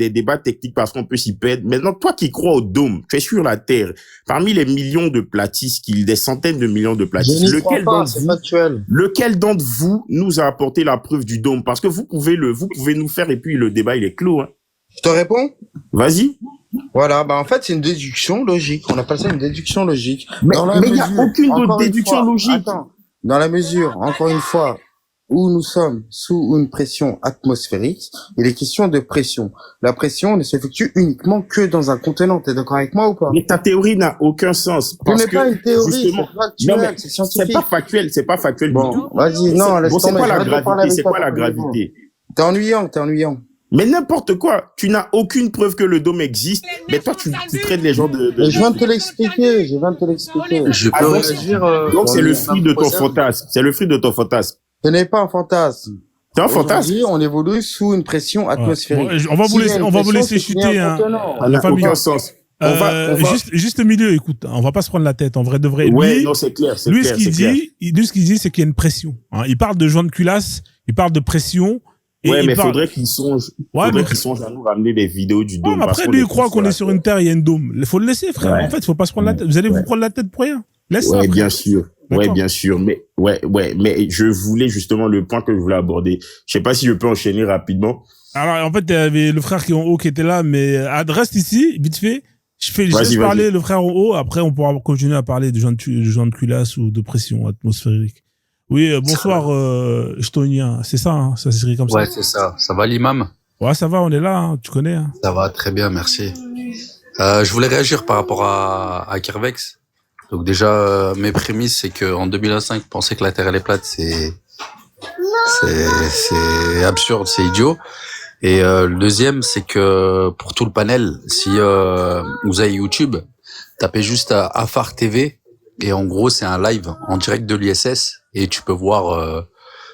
S5: débats techniques parce qu'on peut s'y perdre. Maintenant, toi qui crois au dôme, tu es sur la Terre. Parmi les millions de platistes, des centaines de millions de
S2: Je
S5: platistes,
S2: n'y crois pas, c'est factuel.
S5: lequel d'entre vous nous a apporté la preuve du dôme? Parce que vous pouvez nous faire et puis le débat, il est clos, hein.
S2: Je te réponds?
S5: Vas-y.
S2: Voilà, en fait, c'est une déduction logique. On appelle ça une déduction logique.
S5: Mais il n'y a aucune
S2: encore une
S5: déduction
S2: fois,
S5: logique.
S2: Attends, dans la mesure, encore une fois, où nous sommes sous une pression atmosphérique, il est question de pression. La pression ne s'effectue uniquement que dans un contenant. T'es d'accord avec moi ou pas?
S5: Mais ta théorie n'a aucun sens.
S2: Ce
S5: Parce
S2: n'est
S5: que,
S2: pas une théorie,
S5: justement,
S2: c'est factuel,
S5: non, mais
S2: c'est scientifique.
S5: c'est pas factuel du tout.
S2: Bon, vas-y, non, laisse
S5: Bon, c'est
S2: tomber,
S5: quoi la
S2: j'arrête de parler
S5: gravité?
S2: avec
S5: C'est
S2: toi
S5: quoi la
S2: pour le moment.
S5: gravité?
S2: T'es ennuyant.
S5: Mais n'importe quoi. Tu n'as aucune preuve que le dôme existe. Mais toi, tu traites les gens
S2: Mais je viens de te l'expliquer,
S6: Je peux
S5: donc,
S6: réagir.
S5: donc c'est le fruit de ton
S6: Frozone
S5: fantasme. C'est le fruit de ton fantasme.
S2: Ce n'est pas un fantasme.
S5: C'est un fantasme.
S2: Aujourd'hui, on évolue sous une pression atmosphérique.
S1: Bon, on va vous laisser chuter, hein.
S5: Ça
S1: La
S5: n'a
S1: famille.
S5: aucun sens. On va...
S1: Juste au milieu, écoute, on va pas se prendre la tête, en vrai de vrai.
S5: Ouais,
S1: Lui,
S5: non, c'est clair.
S1: lui, ce qu'il dit, c'est qu'il y a une pression. Hein. Il parle de joint de culasse, il parle de pression. Et
S5: ouais,
S1: il
S5: mais
S1: parle...
S5: faudrait qu'ils songent.
S1: Ouais,
S5: faudrait
S1: mais...
S5: qu'ils songent à nous ramener des vidéos du dôme.
S1: Ouais, mais après, lui, il croit qu'on est sur une terre, il y a une dôme. Il faut le laisser, frère.
S5: Ouais.
S1: En fait, il faut pas se prendre la tête. Vous allez vous prendre la tête pour rien. Laisse ça.
S5: Ouais,
S1: frère.
S5: bien sûr. Ouais, bien sûr. Mais, mais je voulais justement le point que je voulais aborder. Je sais pas si je peux enchaîner rapidement.
S1: Alors, en fait, il y avait le frère qui est en haut qui était là, mais reste ici, vite fait. Je laisse parler le frère en haut. Après, on pourra continuer à parler de joint de culasse ou de pression atmosphérique. Oui, bonsoir, Chtonien. C'est ça, hein, ça s'écrit comme ça.
S6: Ouais, c'est ça. Ça va, l'imam?
S1: Ouais, ça va, on est là, hein, tu connais. Hein.
S6: Ça va, très bien, merci. Je voulais réagir par rapport à Kervex. Donc déjà, mes prémices, c'est que en 2005, penser que la Terre elle est plate, c'est absurde, c'est idiot. Et le deuxième, c'est que pour tout le panel, si vous avez YouTube, tapez juste à Afar TV et en gros c'est un live en direct de l'ISS et tu peux voir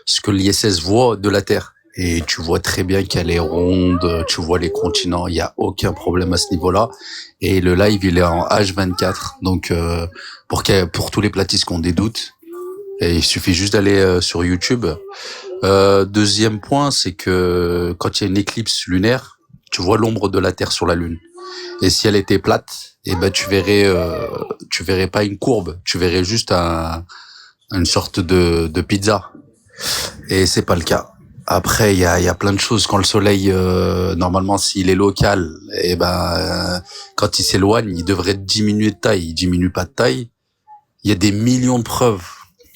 S6: ce que l'ISS voit de la Terre. Et tu vois très bien qu'elle est ronde, tu vois les continents, il y a aucun problème à ce niveau-là. Et le live, il est en H24, donc pour tous les platistes qui ont des doutes, et il suffit juste d'aller sur YouTube. Deuxième point, c'est que quand il y a une éclipse lunaire, tu vois l'ombre de la Terre sur la Lune. Et si elle était plate, eh ben tu verrais pas une courbe, tu verrais juste une sorte de pizza. Et c'est pas le cas. Après, il y a plein de choses. Quand le soleil, normalement, s'il est local, eh ben, quand il s'éloigne, il devrait diminuer de taille. Il diminue pas de taille. Il y a des millions de preuves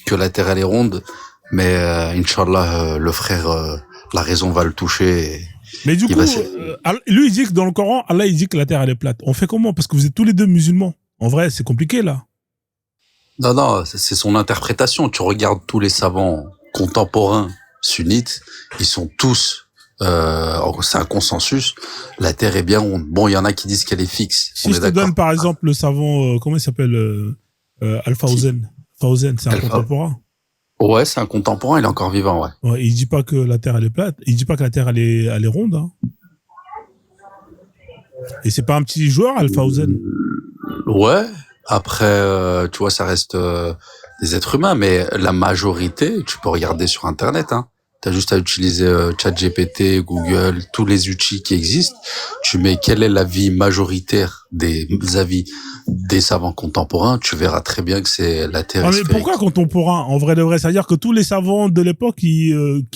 S6: que la Terre elle est ronde, mais Inch'Allah, le frère, la raison va le toucher.
S1: Mais du coup, lui il dit que dans le Coran, Allah il dit que la Terre elle est plate. On fait comment? Parce que vous êtes tous les deux musulmans. En vrai, c'est compliqué là.
S6: Non, c'est son interprétation. Tu regardes tous les savants contemporains sunnites, ils sont tous, c'est un consensus, la Terre est bien ronde. Bon, il y en a qui disent qu'elle est fixe.
S1: Si je te donne par exemple le savant, comment il s'appelle, Al-Fawzan. Fawzan, c'est un contemporain.
S6: Ouais, c'est un contemporain, il est encore vivant, ouais.
S1: Ouais, il dit pas que la Terre elle est plate, il dit pas que la Terre elle est ronde. Hein. Et c'est pas un petit joueur, Al-Fawzan.
S6: Ouais. Après, tu vois, ça reste des êtres humains, mais la majorité, tu peux regarder sur Internet, hein. T'as juste à utiliser ChatGPT, Google, tous les outils qui existent. Tu mets quel est l'avis majoritaire des avis des savants contemporains, tu verras très bien que c'est la Terre sphérique.
S1: Mais pourquoi contemporain? En vrai de vrai, c'est-à-dire que tous les savants de l'époque qui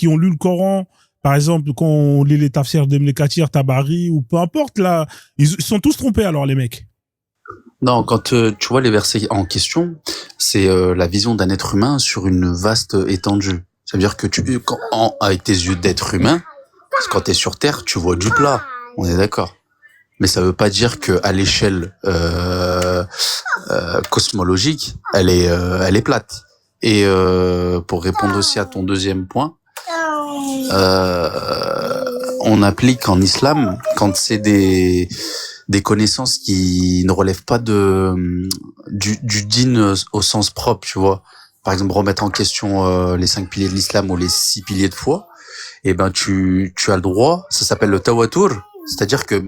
S1: ont lu le Coran, par exemple, quand on lit les tafsirs de Mlekatir, Tabari, ou peu importe, là, ils sont tous trompés, alors, les mecs.
S6: Non, quand tu vois les versets en question, c'est la vision d'un être humain sur une vaste étendue. Ça veut dire que avec tes yeux d'être humain, parce que quand t'es sur Terre, tu vois du plat. On est d'accord. Mais ça veut pas dire que à l'échelle cosmologique, elle est plate. Et pour répondre aussi à ton deuxième point, on applique en islam quand c'est des connaissances qui ne relèvent pas du dîn au sens propre, tu vois. Par exemple, remettre en question les 5 piliers de l'islam ou les 6 piliers de foi, et ben tu as le droit, ça s'appelle le tawatur, c'est-à-dire que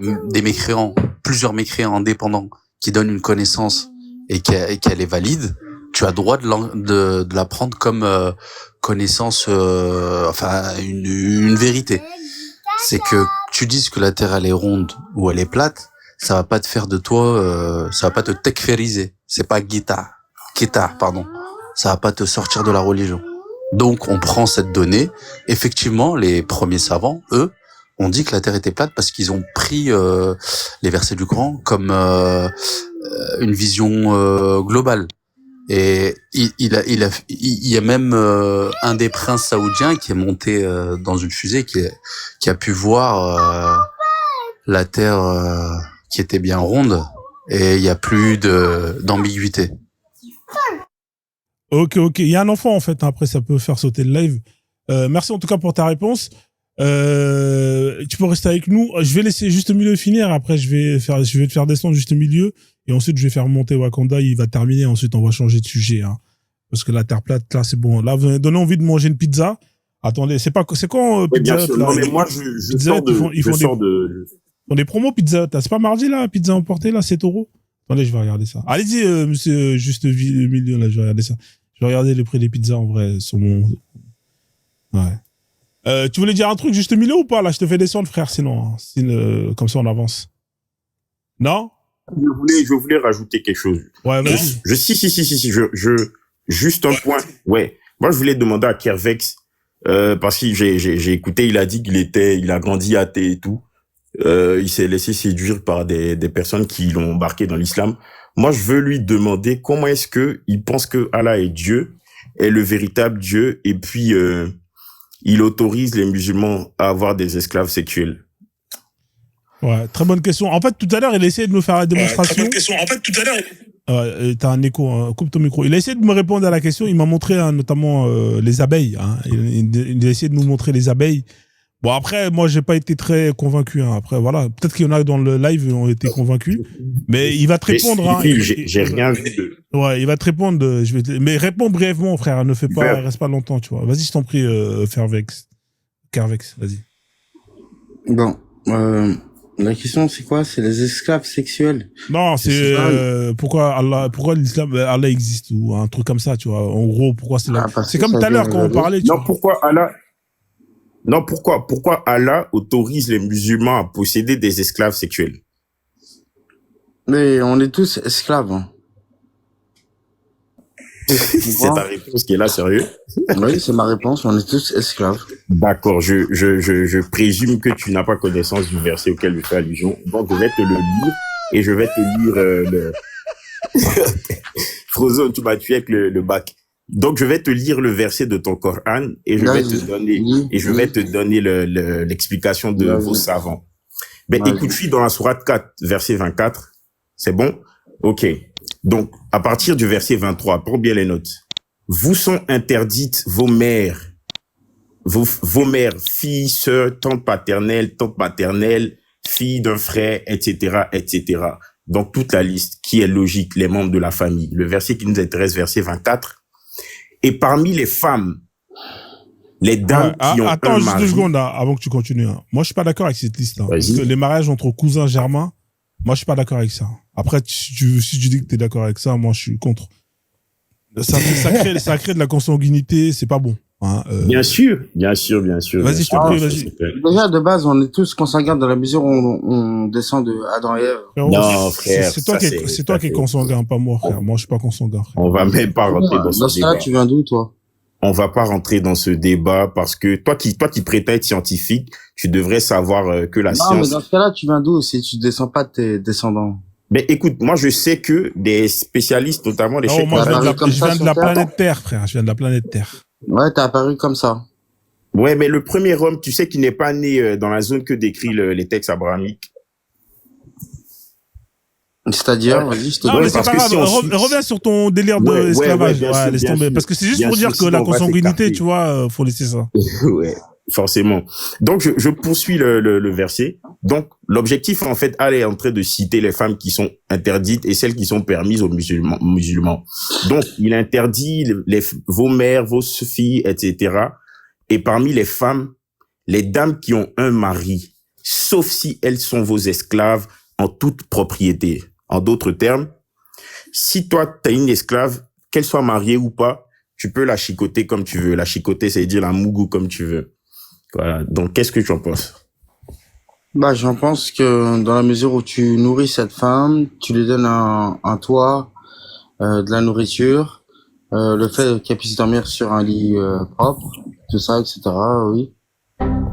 S6: plusieurs mécréants indépendants qui donnent une connaissance et qu'elle est valide, tu as le droit de la prendre comme connaissance, enfin une vérité. C'est que tu dises que la Terre elle est ronde ou elle est plate, ça va pas te faire de toi, ça va pas te tekfériser. C'est pas Gita, pardon. Ça va pas te sortir de la religion. Donc on prend cette donnée. Effectivement, les premiers savants, eux, ont dit que la Terre était plate parce qu'ils ont pris les versets du Coran comme une vision globale. Et il y a même un des princes saoudiens qui est monté dans une fusée qui a pu voir la Terre qui était bien ronde et il y a plus d'ambiguïté.
S1: Ok. Il y a un enfant, en fait. Après, ça peut faire sauter le live. Merci en tout cas pour ta réponse. Tu peux rester avec nous. Je vais laisser Juste Milieu finir. Après, je vais te faire descendre Juste Milieu. Et ensuite, je vais faire monter Wakanda. Il va terminer. Ensuite, on va changer de sujet. Hein. Parce que la terre plate, là, c'est bon. Là, vous m'avez donné envie de manger une pizza. Attendez, c'est quand
S5: oui,
S1: Pizza
S5: bien
S1: Hut,
S5: sûr.
S1: là,
S5: Non, mais moi, je sors de...
S1: Ils font des promos Pizza Hut. C'est pas mardi, là, pizza emportée, là, 7 €. Attendez, je vais regarder ça. Allez-y, monsieur Juste Milieu, là, je vais regarder ça. Je vais regarder le prix des pizzas, en vrai, sur mon... Ouais. Tu voulais dire un truc Juste Milieu ou pas? Là, je te fais descendre, frère, sinon, comme ça, on avance. Non?
S5: Je voulais rajouter quelque chose.
S1: Ouais, vas-y.
S5: Si. Juste un point. Ouais. Moi, je voulais demander à Kervex, parce que j'ai écouté, il a dit il a grandi athée et tout. Il s'est laissé séduire par des personnes qui l'ont embarqué dans l'islam. Moi, je veux lui demander comment est-ce que il pense que Allah est Dieu, est le véritable Dieu, et puis il autorise les musulmans à avoir des esclaves sexuels.
S1: Ouais, très bonne question. En fait, tout à l'heure, il a essayé de me faire la démonstration.
S7: Très bonne question. En fait, tout à l'heure...
S1: t'as un écho, hein. Coupe ton micro. Il a essayé de me répondre à la question. Il m'a montré notamment les abeilles. Hein. Il a essayé de nous montrer les abeilles. Bon, après, moi, j'ai pas été très convaincu. Hein. Après, voilà. Peut-être qu'il y en a dans le live qui ont été convaincus. Mais il va te répondre. Hein.
S5: J'ai rien vu de...
S1: Ouais, il va te répondre. Mais réponds brièvement, frère. Ne fais pas, reste pas longtemps, tu vois. Vas-y, je t'en prie, Kervex, vas-y.
S2: Bon, la question, c'est quoi? C'est les esclaves sexuels.
S1: Non, c'est pourquoi l'islam, Allah existe ou un truc comme ça, tu vois. En gros, pourquoi c'est là. C'est comme tout à l'heure quand on parlait.
S5: Non, pourquoi Allah autorise les musulmans à posséder des esclaves sexuels?
S2: Mais on est tous esclaves. Hein.
S5: C'est ta réponse qui est là, sérieux?
S2: Oui, c'est ma réponse. On est tous esclaves.
S5: D'accord. Je présume que tu n'as pas connaissance du verset auquel je fais allusion. Donc, je vais te le lire et je vais te lire le... Frozone, tu m'as tué avec le bac. Donc, je vais te lire le verset de ton Coran et je vais te donner l'explication de vos savants. Ben, écoute, je suis dans la sourate 4, verset 24. C'est bon? Ok. Donc, à partir du verset 23, prends bien les notes. Vous sont interdites vos mères, filles, sœurs, tantes maternelles, filles d'un frère, etc., etc. Donc, toute la liste qui est logique, les membres de la famille. Le verset qui nous intéresse, verset 24. Et parmi les femmes, les dames qui ont
S1: attends,
S5: un
S1: juste
S5: mari...
S1: 2 secondes avant que tu continues. Hein. Moi, je suis pas d'accord avec cette liste. Hein, parce que les mariages entre cousins germains, moi, je suis pas d'accord avec ça. Après, si tu dis que tu es d'accord avec ça, moi, je suis contre. Ça crée de la consanguinité, c'est pas bon. Hein,
S5: Bien sûr.
S1: Vas-y, je te prie, vas-y.
S2: Déjà, de base, on est tous consanguins dans la mesure où on descend de Adam et Ève.
S5: Non, frère.
S1: C'est toi qui es consanguin, pas moi, frère. Moi, je suis pas consanguin, frère.
S5: On va même pas rentrer dans ce
S2: Dans ce cas-là,
S5: débat.
S2: tu viens d'où, toi?
S5: on va pas rentrer dans ce débat parce que toi qui prétends être scientifique, tu devrais savoir que la
S2: Non, mais
S5: science.
S2: dans ce cas-là, tu viens d'où si tu descends pas de tes descendants?
S5: Mais écoute, moi je sais que des spécialistes, notamment les
S1: Non,
S5: chefs
S1: moi, je viens de la,
S2: comme
S1: je
S2: ça
S1: viens de
S2: sur
S1: la
S2: Terre.
S1: planète Terre, frère. Je viens de la planète Terre.
S2: Ouais, t'es apparu comme ça.
S5: Ouais, mais le premier homme, tu sais, qui n'est pas né dans la zone que décrit les textes abrahamiques.
S2: C'est-à-dire, vas-y, je te
S1: Non,
S5: Ouais,
S1: mais c'est
S5: parce
S1: pas
S5: que
S1: grave.
S5: si on
S1: Reviens sur ton délire
S5: Ouais, ouais,
S1: d'esclavage.
S5: bien
S1: Ouais,
S5: sûr,
S1: laisse
S5: bien
S1: tomber.
S5: sûr.
S1: Parce que c'est juste
S5: Bien
S1: pour dire
S5: sûr,
S1: que la
S5: sinon on va
S1: consanguinité,
S5: s'écarter.
S1: tu vois, faut laisser ça.
S5: Ouais, forcément. Donc, je poursuis le verset. Donc, l'objectif, en fait, elle est en train de citer les femmes qui sont interdites et celles qui sont permises aux musulmans. Donc, il interdit vos mères, vos filles, etc. Et parmi les femmes, les dames qui ont un mari, sauf si elles sont vos esclaves en toute propriété. En d'autres termes, si toi, t'as une esclave, qu'elle soit mariée ou pas, tu peux la chicoter comme tu veux. La chicoter, c'est-à-dire la mougou comme tu veux. Voilà. Donc, qu'est-ce que tu en penses?
S2: Bah, j'en pense que dans la mesure où tu nourris cette femme, tu lui donnes un toit, de la nourriture, le fait qu'elle puisse dormir sur un lit propre, tout ça, etc. Oui.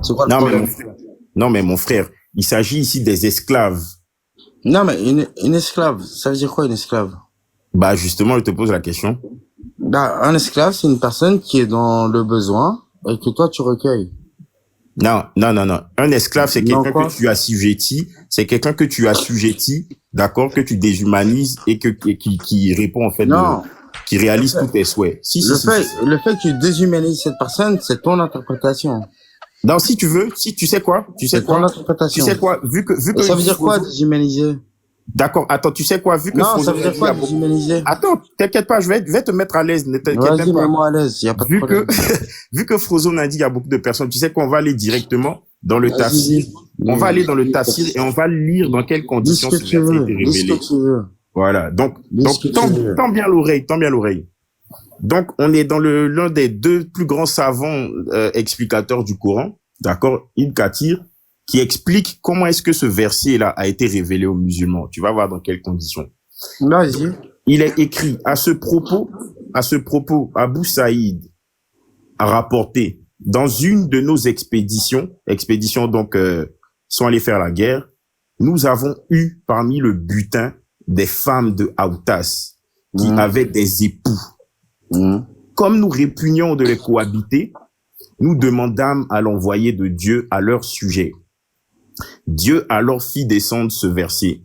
S2: C'est quoi le
S5: Non, mais
S2: problème?
S5: non, mais mon frère, il s'agit ici des esclaves.
S2: Non, mais une esclave, ça veut dire quoi une esclave?
S5: Bah, justement, je te pose la question.
S2: Bah, un esclave, c'est une personne qui est dans le besoin et que toi tu recueilles.
S5: Non. Un esclave, c'est
S2: Non,
S5: quelqu'un
S2: quoi?
S5: que tu assujettis. C'est quelqu'un que tu assujettis, d'accord, que tu déshumanises et qui répond, en fait,
S2: Non.
S5: qui réalise tous tes souhaits. Si.
S2: Le fait que tu déshumanises cette personne, c'est ton interprétation.
S5: Non, si tu veux, tu sais quoi?
S2: C'est ton interprétation.
S5: Tu sais quoi? Vu que
S2: Et ça veut dire quoi, déshumaniser?
S5: D'accord, attends, tu sais quoi? Vu que
S2: Non, ça veut
S5: Frozen
S2: dire quoi,
S5: a beaucoup-
S2: déshumaniser?
S5: Attends, t'inquiète pas, je vais te mettre à l'aise, ne t'inquiète
S2: Vas-y,
S5: pas.
S2: mets-moi à l'aise, y a pas de
S5: Vu
S2: problème.
S5: que, vu que Frozone a dit qu'il y a beaucoup de personnes, tu sais qu'on va aller directement dans le
S2: Vas-y,
S5: tafsir.
S2: dis.
S5: On va aller dans le
S2: Dis-
S5: tafsir et on va lire dans quelles
S2: Dis
S5: conditions
S2: ce
S5: ce
S2: que tu
S5: verset a
S2: veux,
S5: été
S2: dis ce
S5: révélé.
S2: que tu veux.
S5: Voilà. Donc,
S2: Dis ce que tu veux.
S5: tends bien l'oreille. Donc, on est dans l'un des deux plus grands savants explicateurs du Coran, d'accord, Ibn Kathir, qui explique comment est-ce que ce verset-là a été révélé aux musulmans. Tu vas voir dans quelles conditions.
S2: Vas-y.
S5: Il est écrit à ce propos, Abu Saïd a rapporté dans une de nos expéditions donc sont allés faire la guerre, nous avons eu parmi le butin des femmes de Aoutas qui avaient des époux. Comme nous répugnions de les cohabiter, nous demandâmes à l'envoyé de Dieu à leur sujet. Dieu alors fit descendre ce verset.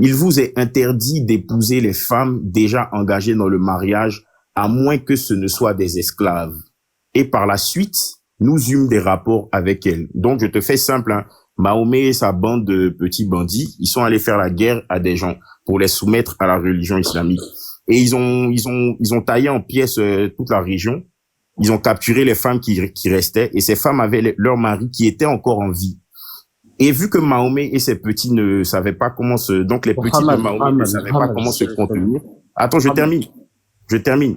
S5: Il vous est interdit d'épouser les femmes déjà engagées dans le mariage, à moins que ce ne soient des esclaves. Et par la suite, nous eûmes des rapports avec elles. Donc, je te fais simple, hein. Mahomet et sa bande de petits bandits, ils sont allés faire la guerre à des gens pour les soumettre à la religion islamique. Et ils ont taillé en pièces toute la région. Ils ont capturé les femmes qui restaient, et ces femmes avaient leurs maris qui étaient encore en vie. Et vu que Mahomet et ses petits ne savaient pas comment donc les petits de Mahomet ne savaient pas comment se contenir. Attends, je termine.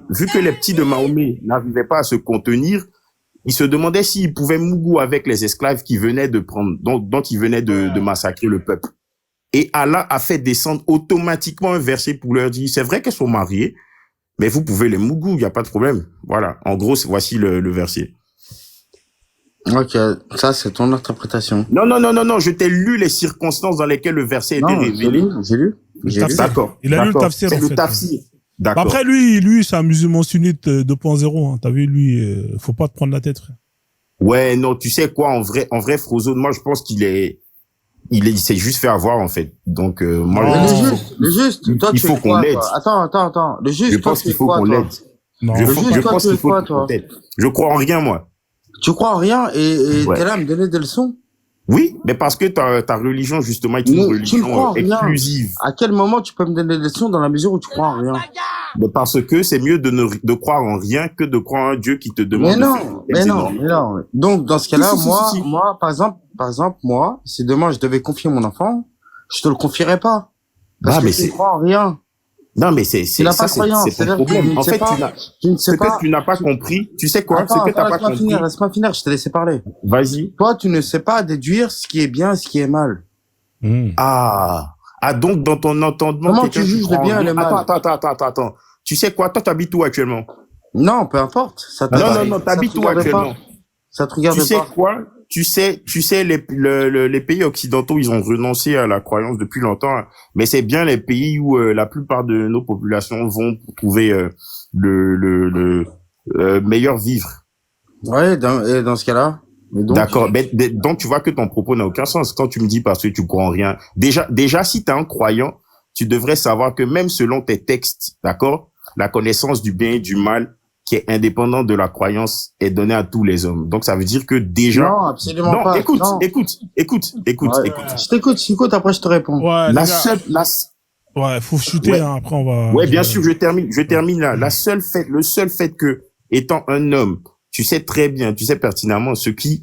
S5: Vu que les petits de Mahomet n'arrivaient pas à se contenir, ils se demandaient s'ils pouvaient mougou avec les esclaves qui venaient de prendre, dont ils venaient de massacrer le peuple. Et Allah a fait descendre automatiquement un verset pour leur dire, c'est vrai qu'elles sont mariées, mais vous pouvez les mougou, il n'y a pas de problème. Voilà. En gros, voici le verset.
S2: Ok, ça c'est ton interprétation.
S5: Non, je t'ai lu les circonstances dans lesquelles le verset a été révélé.
S2: J'ai lu.
S5: D'accord.
S1: Il a lu le tafsir,
S5: c'est
S1: en
S5: le
S1: fait.
S5: tafsir.
S1: Bah
S5: D'accord.
S1: après, lui, c'est un musulman sunnite 2.0. Hein. T'as vu, lui, faut pas te prendre la tête, frère.
S5: Ouais, non, tu sais quoi, en vrai, Frozone, moi, je pense il s'est juste fait avoir, en fait. Donc, moi,
S2: Le juste, toi,
S5: il
S2: tu
S5: faut
S2: es
S5: qu'on
S2: quoi,
S5: l'aide.
S2: toi? Attends. Le juste,
S5: Je
S2: toi,
S5: pense
S2: tu
S5: qu'il
S2: es
S5: faut
S2: quoi,
S5: qu'on
S2: toi?
S5: l'aide.
S1: Non.
S5: Je
S2: Le juge,
S5: pense
S2: toi, tu
S5: qu'il
S2: es
S5: faut
S2: quoi,
S5: qu'on
S2: toi?
S5: l'aide. Je crois en rien, moi.
S2: Tu crois en rien et
S5: Ouais.
S2: t'es là à me donner des leçons?
S5: Oui, mais parce que ta religion, justement, est une
S2: Mais tu ne
S5: religion
S2: crois en rien.
S5: exclusive.
S2: À quel moment tu peux me donner des leçons dans la mesure où tu crois en rien?
S5: Mais parce que c'est mieux de croire en rien que de croire en un Dieu qui te demande de faire des
S2: Mais
S5: énormes.
S2: non. Donc, dans ce cas-là,
S5: Si.
S2: moi, par exemple, moi, si demain je devais confier mon enfant, je te le confierais pas. Parce que tu ne crois en rien.
S5: Non, mais c'est
S2: Tu n'as pas croyance.
S5: ton
S2: C'est-à-dire que
S5: problème. En fait,
S2: je ne sais
S5: ce
S2: pas.
S5: que tu n'as pas compris, tu sais quoi? Ce que t'as pas compris.
S2: Laisse-moi finir, je t'ai laissé parler.
S5: Vas-y.
S2: Toi, tu ne sais pas déduire ce qui est bien et ce qui est mal.
S5: Ah, donc dans ton entendement,
S2: Comment
S5: quelqu'un
S2: tu
S5: qui
S2: juges
S5: croit
S2: le
S5: en
S2: bien et
S5: rien-
S2: le mal?
S5: Attends. Tu sais quoi? Toi, t'habites où actuellement?
S2: Non, peu importe. Ça te,
S5: Non,
S2: ça te
S5: t'habites où
S2: regarde
S5: actuellement?
S2: pas. Ça te regarde
S5: Tu sais
S2: pas.
S5: quoi? Tu sais, les pays occidentaux, ils ont renoncé à la croyance depuis longtemps, hein. Mais c'est bien les pays où la plupart de nos populations vont pour trouver le meilleur vivre.
S2: Ouais, et dans ce cas-là. Mais donc,
S5: D'accord. Donc, tu vois que ton propos n'a aucun sens quand tu me dis parce que tu crois en rien. Déjà, si t'es un croyant, tu devrais savoir que même selon tes textes, d'accord, la connaissance du bien et du mal qui est indépendante de la croyance est donnée à tous les hommes. Donc, ça veut dire que déjà...
S2: non, absolument
S5: Non,
S2: pas.
S5: écoute.
S2: Ouais. Je t'écoute, après je te réponds.
S1: Ouais, les
S5: La
S1: gars.
S5: seule,
S1: Ouais, faut shooter,
S5: Ouais.
S1: hein, après on va...
S5: Ouais, bien sûr, je termine là. Le seul fait que, étant un homme, tu sais très bien, tu sais pertinemment ce qui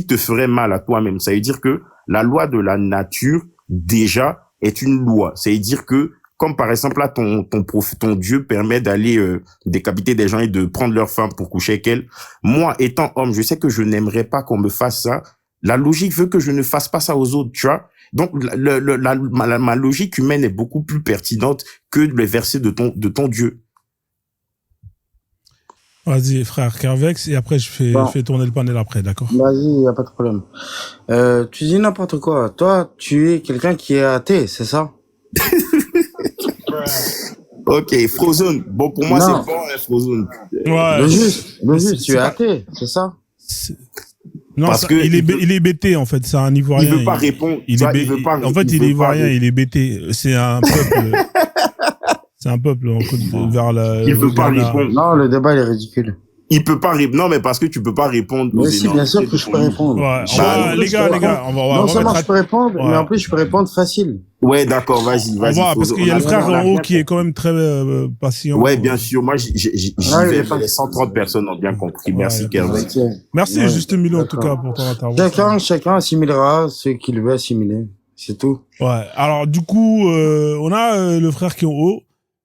S5: te ferait mal à toi-même. Ça veut dire que la loi de la nature, déjà, est une loi. Ça veut dire que, comme par exemple là, ton Dieu permet d'aller décapiter des gens et de prendre leur femme pour coucher avec elle. Moi, étant homme, je sais que je n'aimerais pas qu'on me fasse ça. La logique veut que je ne fasse pas ça aux autres, tu vois. Donc, ma logique humaine est beaucoup plus pertinente que les versets de ton Dieu.
S1: Vas-y, frère, Kervex, et après je fais tourner le panel après, d'accord?
S2: Vas-y, y a pas de problème. Tu dis n'importe quoi. Toi, tu es quelqu'un qui est athée, c'est ça?
S5: Ok, Frozone. Bon, pour moi,
S2: Non.
S5: c'est bon, hein, Frozone.
S1: Ouais.
S2: Le juste, tu
S1: c'est
S2: es
S1: pas-
S2: athée, c'est ça?
S1: Non,
S5: Parce
S1: ça-
S5: que
S1: il
S5: il
S1: est bêté, en fait, c'est un Ivoirien.
S5: Il veut pas répondre.
S1: Il
S5: tu vois,
S1: est
S5: il veut pas.
S1: en fait, il est
S5: veut pas
S1: Ivoirien,
S5: répondre.
S1: il est bêté. C'est un peuple... c'est un peuple en côte vers la...
S5: Il veut
S1: le
S5: pas
S1: Ghana.
S5: répondre.
S2: Non, le débat, il est ridicule.
S5: Il peut pas répondre. Non, mais parce que tu peux pas répondre aux
S2: Mais si, bien sûr que je peux répondre.
S1: Ouais,
S5: Bah,
S1: les gars, on va
S2: Non
S1: mettre
S2: seulement
S1: à-
S2: je peux répondre,
S1: Ouais.
S2: mais en plus je peux répondre facile.
S5: Ouais, d'accord, vas-y.
S1: On va, parce
S5: Frozone.
S1: qu'il y a le frère
S5: On a
S1: en haut
S5: bien
S1: qui est quand même très patient.
S5: Ouais, bien sûr. Moi, j'y
S2: Ah, il
S5: vais.
S2: est pas-
S5: Les 130 personnes ont bien compris. Merci,
S1: Ouais,
S5: Kervin.
S2: Ok.
S1: Merci,
S2: Ouais,
S1: Juste Milo, en tout
S2: d'accord.
S1: cas, pour ton intervention.
S2: Chacun assimilera ce qu'il veut assimiler. C'est tout.
S1: Ouais, alors du coup, on a le frère qui est en haut.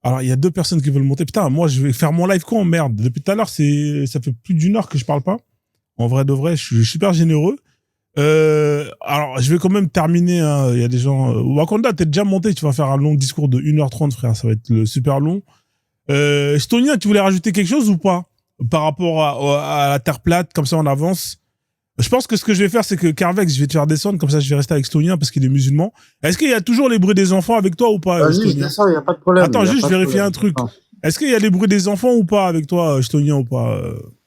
S1: Alors, il y a deux personnes qui veulent monter. Putain, moi, je vais faire mon live quand? Merde. Depuis tout à l'heure, ça fait plus d'une heure que je parle pas. En vrai de vrai, je suis super généreux. Alors, je vais quand même terminer, hein. Il y a des gens... Wakanda, t'es déjà monté, tu vas faire un long discours de 1h30, frère. Ça va être super long. Stonien, tu voulais rajouter quelque chose ou pas? Par rapport à la Terre plate, comme ça on avance. Je pense que ce que je vais faire, c'est que Carvex, je vais te faire descendre, comme ça je vais rester avec Stonien parce qu'il est musulman. Est-ce qu'il y a toujours les bruits des enfants avec toi ou pas,
S2: Vas-y, je
S1: Stonien?
S2: descends, il n'y a pas de problème.
S1: Attends,
S2: y a
S1: juste
S2: pas de
S1: vérifier
S2: problème.
S1: un truc.
S2: Non.
S1: Est-ce qu'il y a les bruits des enfants ou pas avec toi, Stonien ou pas?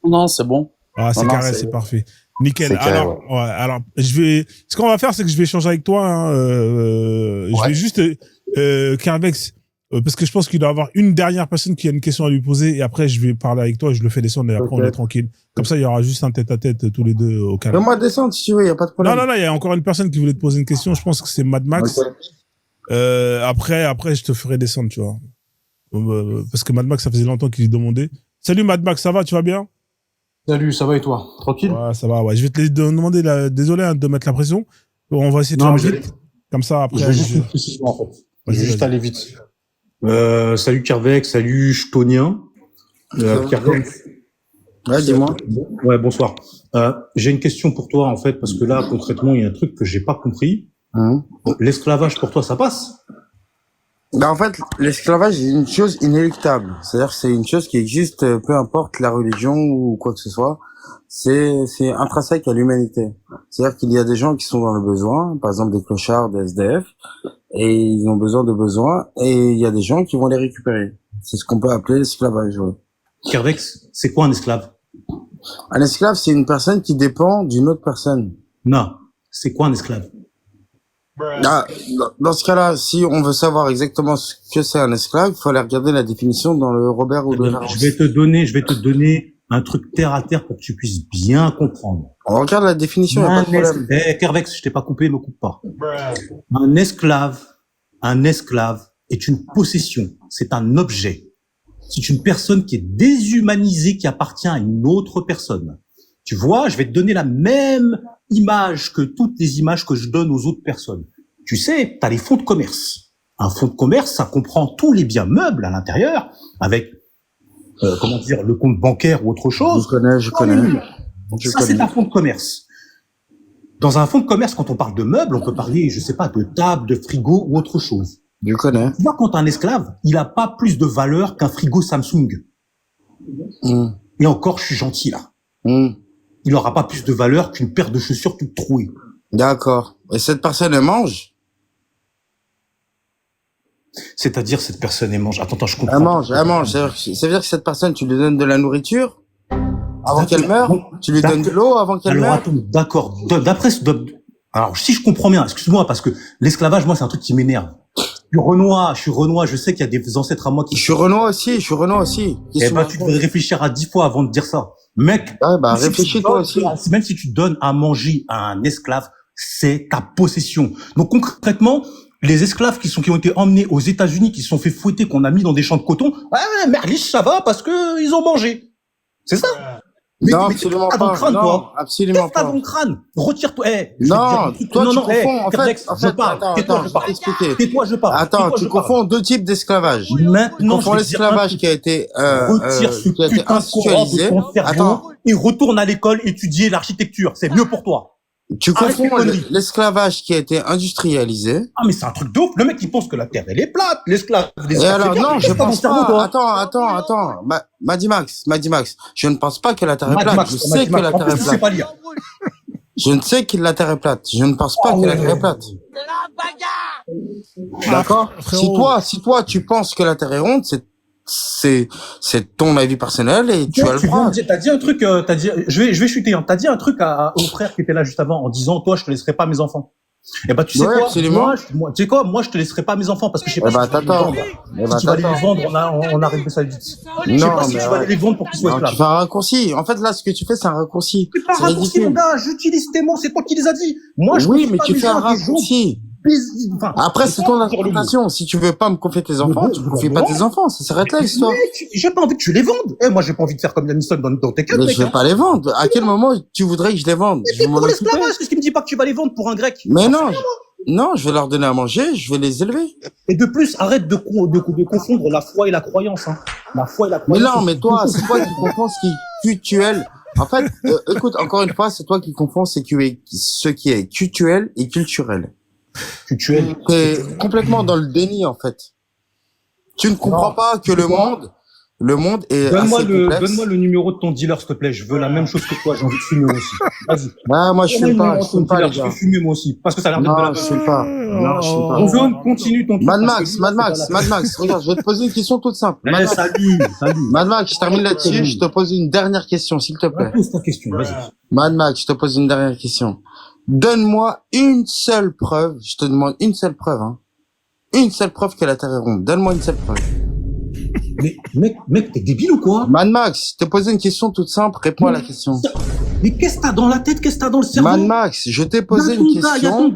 S6: Non, c'est bon.
S1: Ah, c'est
S6: Non,
S1: carré,
S6: c'est-
S1: c'est parfait. Nickel.
S6: c'est carré,
S1: Alors, ouais, alors, ce qu'on va faire, c'est que je vais échanger avec toi, hein, je
S6: Ouais.
S1: vais juste, Carvex, parce que je pense qu'il doit y avoir une dernière personne qui a une question à lui poser et après je vais parler avec toi, je le fais descendre et après
S2: Ok.
S1: on est tranquille. Comme ça, il y aura juste un tête-à-tête tous les deux au calme.
S2: Fais-moi descendre si tu veux, il n'y a pas de
S1: Non,
S2: problème.
S1: non, il y a encore une personne qui voulait te poser une question. Je pense que c'est Mad Max.
S2: Ok.
S1: Après, je te ferai descendre, tu vois. Parce que Mad Max, ça faisait longtemps qu'il demandait. Salut Mad Max, ça va, tu vas bien?
S8: Salut, ça va et toi? Tranquille?
S1: Ouais, ça va, ouais. Je vais te demander, désolé hein, de mettre la pression. On va essayer de
S8: Non,
S1: faire
S8: mais
S1: vite. Comme ça, après.
S8: Je vais juste une précision en fait. Je
S1: Vas-y,
S8: vais juste
S1: vas-y.
S8: aller vite. Salut Kervex, salut Chtonien. Kervex.
S2: Ouais, dis-moi.
S8: Ouais, bonsoir. J'ai une question pour toi en fait, parce que là, concrètement, il y a un truc que j'ai pas compris.
S2: Hein.
S8: L'esclavage pour toi, ça passe?
S2: Bah, en fait, l'esclavage est une chose inéluctable. C'est-à-dire que c'est une chose qui existe, peu importe la religion ou quoi que ce soit. C'est intrinsèque à l'humanité. C'est-à-dire qu'il y a des gens qui sont dans le besoin, par exemple des clochards, des SDF, et ils ont besoin de besoins, et il y a des gens qui vont les récupérer. C'est ce qu'on peut appeler l'esclavage, ouais.
S8: Kervex, c'est quoi un esclave?
S2: Un esclave, c'est une personne qui dépend d'une autre personne.
S8: Non. C'est quoi un esclave?
S2: Ah, dans ce cas-là, si on veut savoir exactement ce que c'est un esclave, il faut aller regarder la définition dans le Robert ou le Larousse.
S8: Je vais te donner un truc terre à terre pour que tu puisses bien comprendre.
S2: On regarde la définition, il n'y a pas de problème.
S8: Kervex, je t'ai pas coupé, me coupe pas. Un esclave est une possession, c'est un objet. C'est une personne qui est déshumanisée, qui appartient à une autre personne. Tu vois, je vais te donner la même image que toutes les images que je donne aux autres personnes. Tu sais, tu as les fonds de commerce. Un fonds de commerce, ça comprend tous les biens meubles à l'intérieur, avec, comment dire, le compte bancaire ou autre chose.
S2: Je connais.
S8: Ça, c'est un fonds de commerce. Dans un fonds de commerce, quand on parle de meubles, on peut parler, je sais pas, de table, de frigo ou autre chose.
S2: Je connais.
S8: Tu vois, quand un esclave, il a pas plus de valeur qu'un frigo Samsung. Et encore, je suis gentil, là. Il n'aura pas plus de valeur qu'une paire de chaussures toute trouée.
S2: D'accord. Et cette personne, elle mange?
S8: C'est-à-dire, cette personne, elle mange. Attends, je comprends.
S2: Elle mange. Ça veut dire que cette personne, tu lui donnes de la nourriture avant qu'elle meure? Tu lui donnes de l'eau avant qu'elle meure?
S8: Alors, attends, d'accord. Alors, si je comprends bien, excuse-moi, parce que l'esclavage, moi, c'est un truc qui m'énerve. Je suis Renoir, je sais qu'il y a des ancêtres à moi qui...
S2: Je suis Renoir aussi.
S8: Eh ben, tu devrais réfléchir à 10 fois avant de dire ça. Mec.
S2: Ouais, bah, réfléchis-toi aussi.
S8: Même si tu donnes à manger à un esclave, c'est ta possession. Donc, concrètement, les esclaves qui ont été emmenés aux États-Unis, qui se sont fait fouetter, qu'on a mis dans des champs de coton, ouais, Merlich, ça va parce que ils ont mangé. C'est ça?
S2: Non, absolument pas. Non, absolument pas.
S8: Qu'est-ce que crâne? Retire-toi.
S2: Non, toi, tu confonds. En fait,
S8: Tais-toi, je parle. Tais-toi, je parle.
S2: Attends, tu confonds deux types d'esclavage.
S8: Maintenant,
S2: tu confonds l'esclavage qui a été,
S8: retire ce putain
S2: institutionnalisé.
S8: Et retourne à l'école étudier l'architecture. C'est mieux pour toi.
S2: Tu confonds l'esclavage qui a été industrialisé.
S8: Ah, mais c'est un truc de ouf. Le mec, il pense que la terre, elle est plate. L'esclave.
S2: Et alors, non, je pense pas. Attends. Madi Max. Je ne pense pas que la terre est plate. Je sais que la terre est plate. Je ne sais que la terre est plate. Je ne pense pas que la terre est plate. D'accord? Si toi, tu penses que la terre est ronde, c'est ton avis personnel et tu as le droit.
S8: T'as dit un truc, je vais chuter, hein. T'as dit un truc au frère qui était là juste avant en disant, toi, je te laisserai pas mes enfants. Eh ben, tu sais quoi?
S2: Absolument.
S8: Moi, tu sais quoi? Moi, je te laisserai pas mes enfants parce que je sais pas si tu vas les vendre. Si tu vas les vendre en Arabie Saoudite. Je sais pas si tu vas les vendre pour qu'ils soient esclaves.
S2: Tu fais un raccourci. En fait, là, ce que tu fais, c'est un raccourci.
S8: C'est pas un raccourci, mon gars. J'utilise tes mots. C'est toi qui les as dit. Moi, je
S2: oui, mais tu fais un raccourci. Après, c'est ton interprétation. Si tu veux pas me confier tes enfants, tu ne confies pas tes enfants. Ça s'arrête là, l'histoire.
S8: J'ai pas envie que tu les vendes. Moi, j'ai pas envie de faire comme Yanisson dans tes cas.
S2: Mais je vais pas les vendre. À quel moment tu voudrais que je les vende?
S8: C'est pour l'esclavage. Qu'est-ce qui me dit pas que tu vas les vendre pour un grec?
S2: Mais non. Non, je vais leur donner à manger, je vais les élever.
S8: Et de plus, arrête de confondre la foi et la croyance, hein. La foi et la croyance.
S2: Mais non, mais toi, c'est toi qui confonds ce qui est cultuel. En fait, écoute, encore une fois, c'est toi qui confonds ce qui est cultuel et culturel.
S8: Cultuel.
S2: T'es complètement dans le déni, en fait. Tu ne comprends pas que le monde est assez complexe.
S8: Donne-moi le numéro de ton dealer, s'il te plaît. Je veux la même chose que toi. J'ai envie de fumer aussi. Vas-y.
S2: Ah, moi, je fume pas, les
S8: Je
S2: gars.
S8: vais fumer moi aussi. Parce que ça a l'air d'être de la
S2: Non, je fume pas. Non, je fume pas.
S8: Ozone, continue ton truc.
S2: Mad Max, regarde, je vais te poser une question toute simple.
S8: Salut.
S2: Mad Max, je termine là-dessus, je te pose une dernière question, s'il te plaît.
S8: Pose ta question, vas-y.
S2: Mad Max, je te pose une dernière question. Donne-moi une seule preuve, je te demande une seule preuve, hein. Une seule preuve que la Terre est ronde. Donne-moi une seule preuve.
S8: Mais, mec, t'es débile ou quoi?
S2: Mad Max, je te pose une question toute simple, réponds à la question.
S8: Mais qu'est-ce que t'as dans la tête? Qu'est-ce que t'as dans le cerveau?
S2: Mad Max, je t'ai posé une question,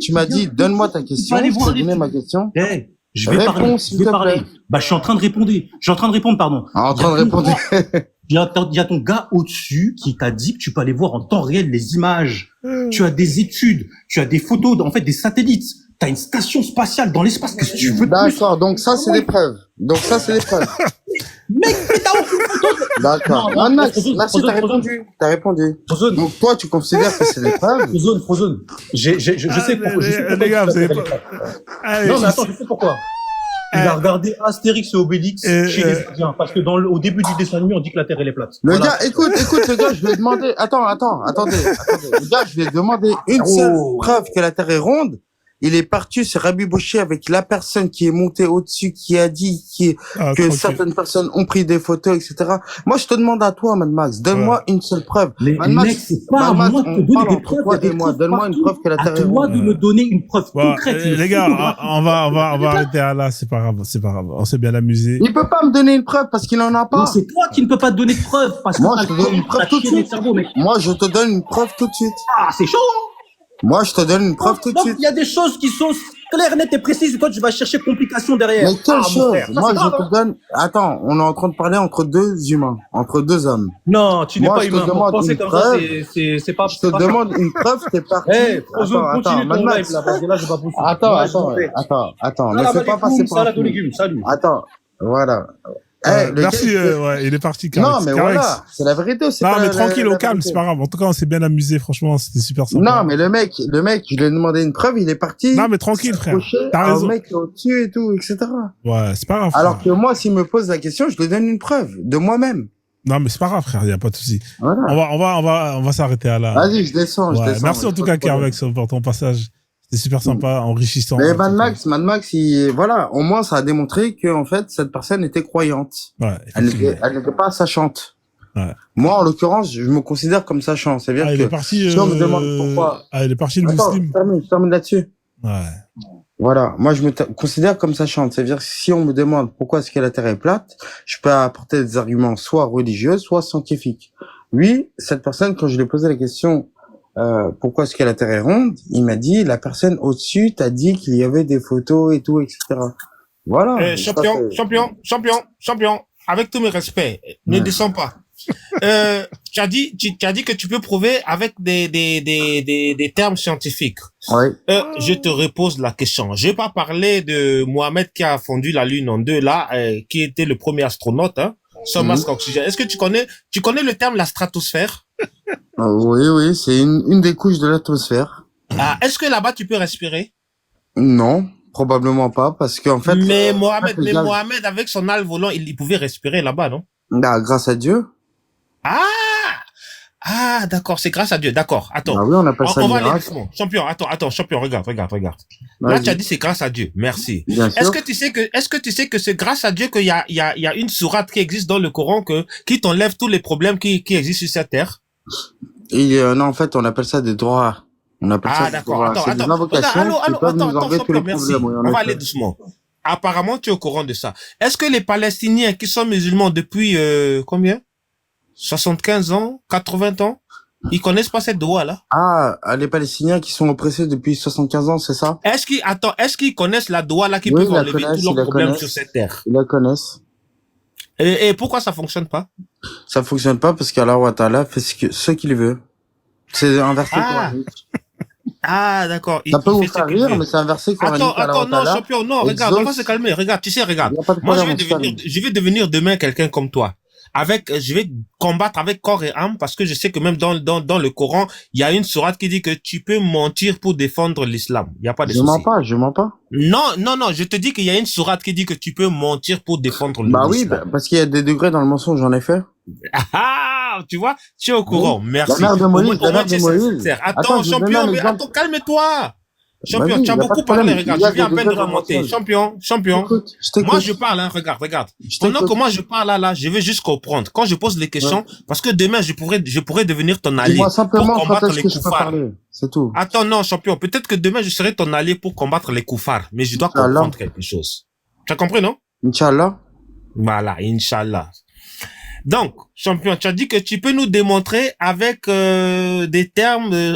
S2: tu m'as dit, donne-moi ta question, je t'ai donné ma question.
S8: Je vais parler. Bah, je suis en train de répondre, pardon.
S2: En train de répondre.
S8: Il y a ton gars au-dessus qui t'a dit que tu peux aller voir en temps réel les images. Tu as des études, tu as des photos, en fait, des satellites. T'as une station spatiale dans l'espace. Qu'est-ce que tu veux de plus?
S2: D'accord, donc ça, c'est des preuves.
S8: Mec, mais t'as aucune photo.
S2: D'accord. Mad Max, merci, t'as répondu.
S8: Frozone.
S2: Donc toi, tu considères que c'est des preuves?
S8: Frozone. Je sais pourquoi.
S1: Les gars, vous savez pas.
S8: Non, mais attends, je sais pourquoi. Il a regardé Astérix et Obélix chez les Indiens, parce que au début du dessin animé, on dit que la Terre elle est plate.
S2: Le gars, écoute, le gars, je vais demander, attendez. Le gars, je vais demander une seule preuve que la Terre est ronde. Il est parti se rabibocher avec la personne qui est montée au-dessus, qui a dit que certaines personnes ont pris des photos, etc. Moi, je te demande à toi, Mad Max, donne-moi une seule preuve.
S8: Mais mec, c'est pas à moi de te donner des preuves.
S2: Donne-moi une preuve que la Terre est ronde.
S8: À toi de me donner une preuve concrète.
S1: Les gars, on va arrêter là, c'est pas grave. On s'est bien amusé.
S2: Il peut pas me donner une preuve parce qu'il en a pas.
S8: Non, c'est toi qui ne peux pas te donner de preuve.
S2: Moi, je te donne une preuve tout de suite. Moi, je te donne une preuve tout de suite.
S8: Ah, c'est chaud, hein?
S2: Moi, je te donne une preuve tout de suite.
S8: Il y a des choses qui sont claires, nettes et précises, et toi, tu vas chercher complications derrière.
S2: Mais quelle chose? Moi, je te donne... Attends, on est en train de parler entre deux humains, entre deux hommes.
S8: Non, tu n'es pas humain. Penser comme ça, c'est pas...
S2: Je te demande une preuve, t'es parti.
S8: Continue ton live, là, parce que là, je vais pas pousser.
S2: Attends, ne fais pas passer pour un fou.
S8: Salade aux légumes, salut.
S2: Attends, voilà. Le
S1: merci,
S2: gars,
S1: ouais, il est parti,
S2: non,
S1: Carex.
S2: mais
S1: Carex.
S2: voilà, c'est la vérité, c'est
S1: Non,
S2: pas
S1: mais
S2: la
S1: tranquille, au calme,
S2: vérité.
S1: c'est pas grave. En tout cas, on s'est bien amusé, franchement, c'était super sympa.
S2: Non, mais le mec, je lui ai demandé une preuve, il est parti.
S1: Non, mais tranquille, frère. T'as
S2: Un
S1: raison.
S2: mec au-dessus et tout, etc.
S1: Ouais, c'est pas grave.
S2: Alors
S1: frère.
S2: que moi, s'il me pose la question, je lui donne une preuve de moi-même.
S1: Non, mais c'est pas grave, frère, y a pas de souci.
S2: Voilà.
S1: On va s'arrêter à là.
S2: Vas-y, je descends,
S1: Ouais,
S2: je descends.
S1: merci en tout cas, Kervex, pour ton passage. C'était super sympa, enrichissant.
S2: Mais Mad Max, voilà, au moins, ça a démontré que, en fait, cette personne était croyante.
S1: Ouais,
S2: Elle n'était pas sachante.
S1: Ouais.
S2: Moi, en l'occurrence, je me considère comme sachant. C'est-à-dire
S1: il
S2: que
S1: est parti,
S2: si on me demande pourquoi.
S1: il est parti le muslim.
S2: Je termine là-dessus.
S1: Ouais.
S2: Voilà. Moi, je me considère comme sachante. C'est-à-dire que si on me demande pourquoi est-ce que la Terre est plate, je peux apporter des arguments soit religieux, soit scientifiques. Oui, cette personne, quand je lui ai posé la question, pourquoi est-ce que la Terre est ronde, il m'a dit, la personne au-dessus t'a dit qu'il y avait des photos et tout, etc. Voilà.
S3: Champion. Avec tous mes respects, ne descends pas. Tu as dit que tu peux prouver avec des termes scientifiques.
S2: Ouais.
S3: Je te repose la question. Je vais pas parler de Mohamed qui a fondu la Lune en deux là, qui était le premier astronaute, hein, sans masque oxygène. Est-ce que tu connais le terme la stratosphère?
S2: Oui, c'est une des couches de l'atmosphère.
S3: Ah, est-ce que là-bas tu peux respirer?
S2: Non, probablement pas, parce qu'en fait.
S3: Mais Mohamed, avec son al volant, il pouvait respirer là-bas, non?
S2: Bah, grâce à Dieu.
S3: Ah, d'accord, c'est grâce à Dieu, d'accord. Attends.
S2: Ah oui, on appelle ça
S3: on va aller
S2: miracle.
S3: doucement. Champion, regarde. Là,
S2: Vas-y.
S3: tu as dit c'est grâce à Dieu. Merci.
S2: Bien sûr.
S3: Est-ce que tu sais que c'est grâce à Dieu qu'il y a une sourate qui existe dans le Coran qui t'enlève tous les problèmes qui existent sur cette terre?
S2: Non, en fait, on appelle ça des droits. On appelle ça des
S3: d'accord.
S2: droits. C'est des invocations qui peuvent nous enlever tous les
S3: merci.
S2: problèmes. Oui,
S3: On va aller doucement. Apparemment, tu es au courant de ça. Est-ce que les Palestiniens qui sont musulmans depuis combien? 75 ans, 80 ans, ils connaissent pas cette doua-là?
S2: Ah, les Palestiniens qui sont oppressés depuis 75 ans, c'est ça?
S3: Est-ce qu'ils connaissent la doua-là qui
S2: Oui,
S3: peut
S2: ils la
S3: enlever
S2: connaissent,
S3: tous
S2: ils la
S3: leurs problèmes
S2: connaissent.
S3: sur cette terre?
S2: Ils la connaissent.
S3: Et pourquoi ça fonctionne pas?
S2: Ça fonctionne pas parce qu'Allah wa Ta'ala fait ce qu'il veut. C'est un verset coranique.
S3: Ah, d'accord.
S2: Ça peut vous
S3: fait ce
S2: faire
S3: qu'il
S2: rire,
S3: veut.
S2: mais c'est un verset coranique.
S3: Attends, non, champion, non, regarde, on va se calmer. Regarde, tu sais, regarde. Moi, je vais devenir demain quelqu'un comme toi. Je vais combattre avec corps et âme parce que je sais que même dans le Coran, il y a une sourate qui dit que tu peux mentir pour défendre l'islam. Il y a pas de souci.
S2: Je mens pas.
S3: Non, je te dis qu'il y a une sourate qui dit que tu peux mentir pour défendre l'islam.
S2: Bah oui, parce qu'il y a des degrés dans le mensonge, j'en ai fait.
S3: Ah, tu vois, tu es au courant.
S2: Oui.
S3: Merci.
S2: La mère de Moïse,
S3: Attends, champion, mais attends, calme-toi. Champion,
S2: Vas-y,
S3: tu as
S2: y a pas
S3: beaucoup
S2: de problème.
S3: parlé, regarde,
S2: Il y a
S3: je viens à
S2: des
S3: peine de
S2: degrés
S3: remonter.
S2: dans le
S3: Champion.
S2: Écoute, je t'écoute.
S3: Moi, je parle, hein, regarde. Pendant que moi, je parle là, je vais juste comprendre. Quand je pose les questions, parce que demain, je pourrais devenir ton allié.
S2: Dis-moi simplement
S3: pour
S2: quand
S3: combattre
S2: est-ce
S3: les
S2: que je peux
S3: koufars.
S2: parler. C'est tout.
S3: Attends, non, champion. Peut-être que demain, je serai ton allié pour combattre les koufars. Mais je dois comprendre quelque chose. Tu as compris, non?
S2: Inch'Allah.
S3: Voilà, Inch'Allah. Donc, champion, tu as dit que tu peux nous démontrer avec des termes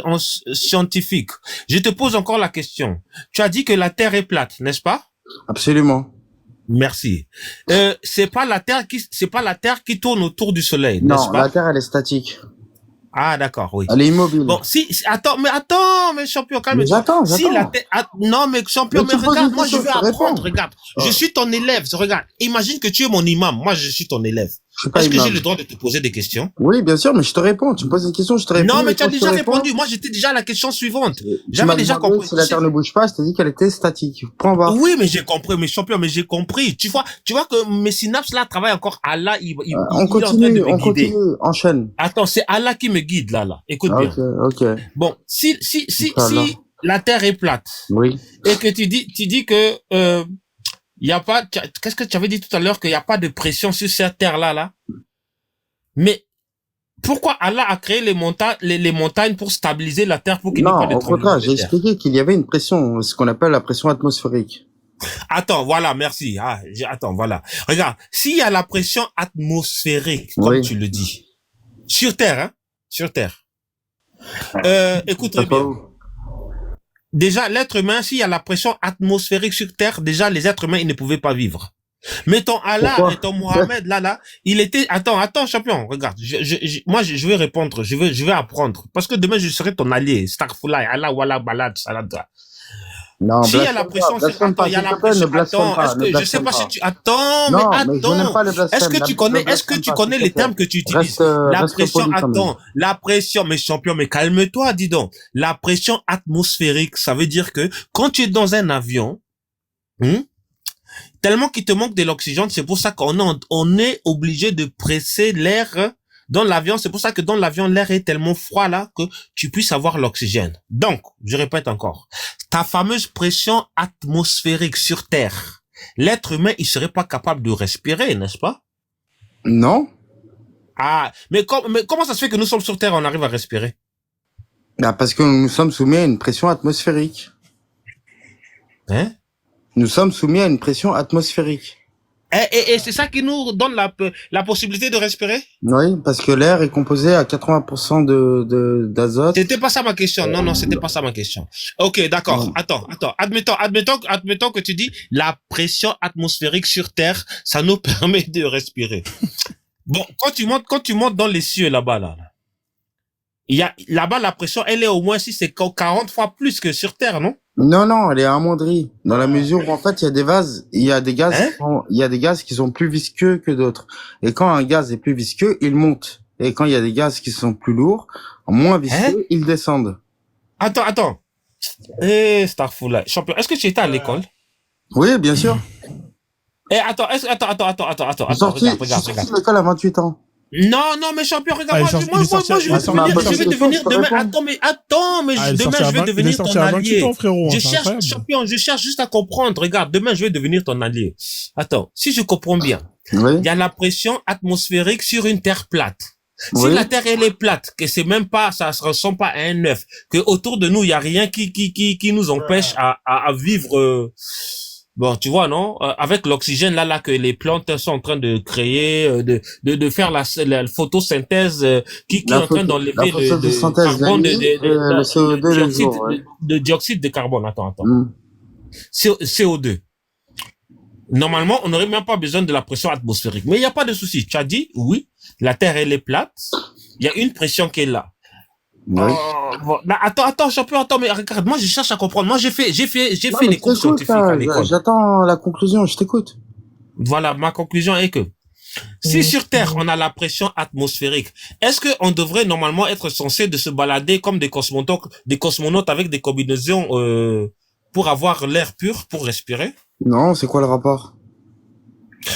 S3: scientifiques. Je te pose encore la question. Tu as dit que la Terre est plate, n'est-ce pas?
S2: Absolument.
S3: Merci. C'est pas la Terre qui tourne autour du Soleil, n'est-ce
S2: Non,
S3: pas?
S2: la Terre, elle est statique.
S3: Ah, d'accord, oui.
S2: Elle est immobile.
S3: Bon, attends, mais champion, calme-toi.
S2: J'attends.
S3: Si la Terre, non, mais champion, mais regarde, moi, je vais apprendre, regarde.
S2: Oh.
S3: Je suis ton élève, regarde. Imagine que tu es mon imam. Moi, je suis ton élève. Est-ce que j'ai le droit de te poser des questions?
S2: Oui, bien sûr, mais je te réponds. Tu me poses une question, je te réponds.
S3: Non, mais tu as déjà répondu. Moi, j'étais déjà à la question suivante. J'avais déjà compris.
S2: Si la Terre ne bouge pas, je t'ai dit qu'elle était statique. Prends voir.
S3: Oui, mais j'ai compris, mais champion, mais j'ai compris. Tu vois que mes synapses là travaillent encore. Allah,
S2: on continue, enchaîne.
S3: Attends, c'est Allah qui me guide là. Écoute bien.
S2: Ok.
S3: Bon, si la Terre est plate.
S2: Oui.
S3: Et que tu dis que il y a pas, qu'est-ce que tu avais dit tout à l'heure qu'il y a pas de pression sur cette terre là. Mais pourquoi Allah a créé les montagnes pour stabiliser la terre pour qu'il n'y ait pas de tremblement de terre?
S2: Non, au contraire, j'ai expliqué qu'il y avait une pression, ce qu'on appelle la pression atmosphérique.
S3: Attends, voilà, merci. Attends, voilà. Regarde, s'il y a la pression atmosphérique, comme tu le dis, sur terre, écoute bien. Déjà, l'être humain, s'il y a la pression atmosphérique sur Terre, déjà, les êtres humains, ils ne pouvaient pas vivre. Mais ton Allah et ton Mohamed, là, il était, attends, champion, regarde, moi, je vais répondre, je vais apprendre. Parce que demain, je serai ton allié. Starfullah, Allah, Wallah, Balad, Salada.
S2: Non,
S3: S'il y a la
S2: blasphème
S3: pression,
S2: pas, blasphème
S3: attends,
S2: pas,
S3: il y a
S2: s'il
S3: la
S2: te plaît, ne
S3: pression.
S2: blasphème
S3: Attends,
S2: pas,
S3: est-ce
S2: ne
S3: que, je sais
S2: blasphème
S3: pas si
S2: pas.
S3: tu, attends, mais
S2: Non, mais je n'aime
S3: attends.
S2: pas les
S3: Est-ce
S2: blasphèmes.
S3: que tu connais, est-ce que
S2: Blasphème
S3: tu
S2: pas,
S3: connais
S2: s'il te
S3: les
S2: plaît.
S3: termes que tu utilises? La
S2: Reste
S3: pression,
S2: poli quand même.
S3: attends, la pression, mais champion, mais calme-toi, dis donc. La pression atmosphérique, ça veut dire que quand tu es dans un avion, tellement qu'il te manque de l'oxygène, c'est pour ça on est obligé de presser l'air dans l'avion. C'est pour ça que dans l'avion, l'air est tellement froid là que tu puisses avoir l'oxygène. Donc, je répète encore, ta fameuse pression atmosphérique sur Terre, l'être humain, il serait pas capable de respirer, n'est-ce pas?
S2: Non.
S3: Ah, mais comment ça se fait que nous sommes sur Terre, on arrive à respirer?
S2: Bah, parce que nous sommes soumis à une pression atmosphérique.
S3: Hein?
S2: Nous sommes soumis à une pression atmosphérique.
S3: Et c'est ça qui nous donne la possibilité de respirer?
S2: Oui, parce que l'air est composé à 80% d'azote.
S3: C'était pas ça ma question. Non, c'était pas ça ma question. Ok, d'accord. Attends. Admettons que tu dis la pression atmosphérique sur Terre, ça nous permet de respirer. Bon, quand tu montes dans les cieux là-bas, là-bas, la pression, elle est au moins, si c'est 40 fois plus que sur Terre, non?
S2: Non, elle est amoindrie. Dans la mesure où, en fait, il y a des gaz, il y a des gaz qui sont plus visqueux que d'autres. Et quand un gaz est plus visqueux, il monte. Et quand il y a des gaz qui sont plus lourds, moins visqueux, ils descendent.
S3: Attends. Starful, champion, est-ce que tu étais à l'école?
S2: Oui, bien sûr.
S3: Attends.
S2: Je suis sorti de l'école à 28 ans.
S3: Non, mais champion, regarde, moi, je vais devenir demain. Attends, mais demain, je vais devenir ton allié. Je cherche juste à comprendre. Regarde, demain, je vais devenir ton allié. Attends, si je comprends bien, il y a la pression atmosphérique sur une terre plate. Si la terre, elle est plate, que c'est même pas, ça se ressemble pas à un œuf, que autour de nous, il y a rien qui nous empêche à vivre, bon, tu vois, non? Avec l'oxygène là que les plantes sont en train de créer, de faire la photosynthèse, qui est en train d'enlever le carbone,
S2: le CO2,
S3: de dioxyde de carbone. Attends. CO2. Normalement, on n'aurait même pas besoin de la pression atmosphérique. Mais il n'y a pas de souci. Tu as dit, oui, la Terre, elle est plate. Il y a une pression qui est là.
S2: Oui.
S3: Bon, attends, champion, mais regarde, moi, je cherche à comprendre. Moi, j'ai fait les cours scientifiques à l'école.
S2: J'attends la conclusion, je t'écoute.
S3: Voilà, ma conclusion est que si sur Terre, on a la pression atmosphérique, est-ce que on devrait normalement être censé de se balader comme des cosmonautes avec des combinaisons, pour avoir l'air pur, pour respirer?
S2: Non, c'est quoi le rapport?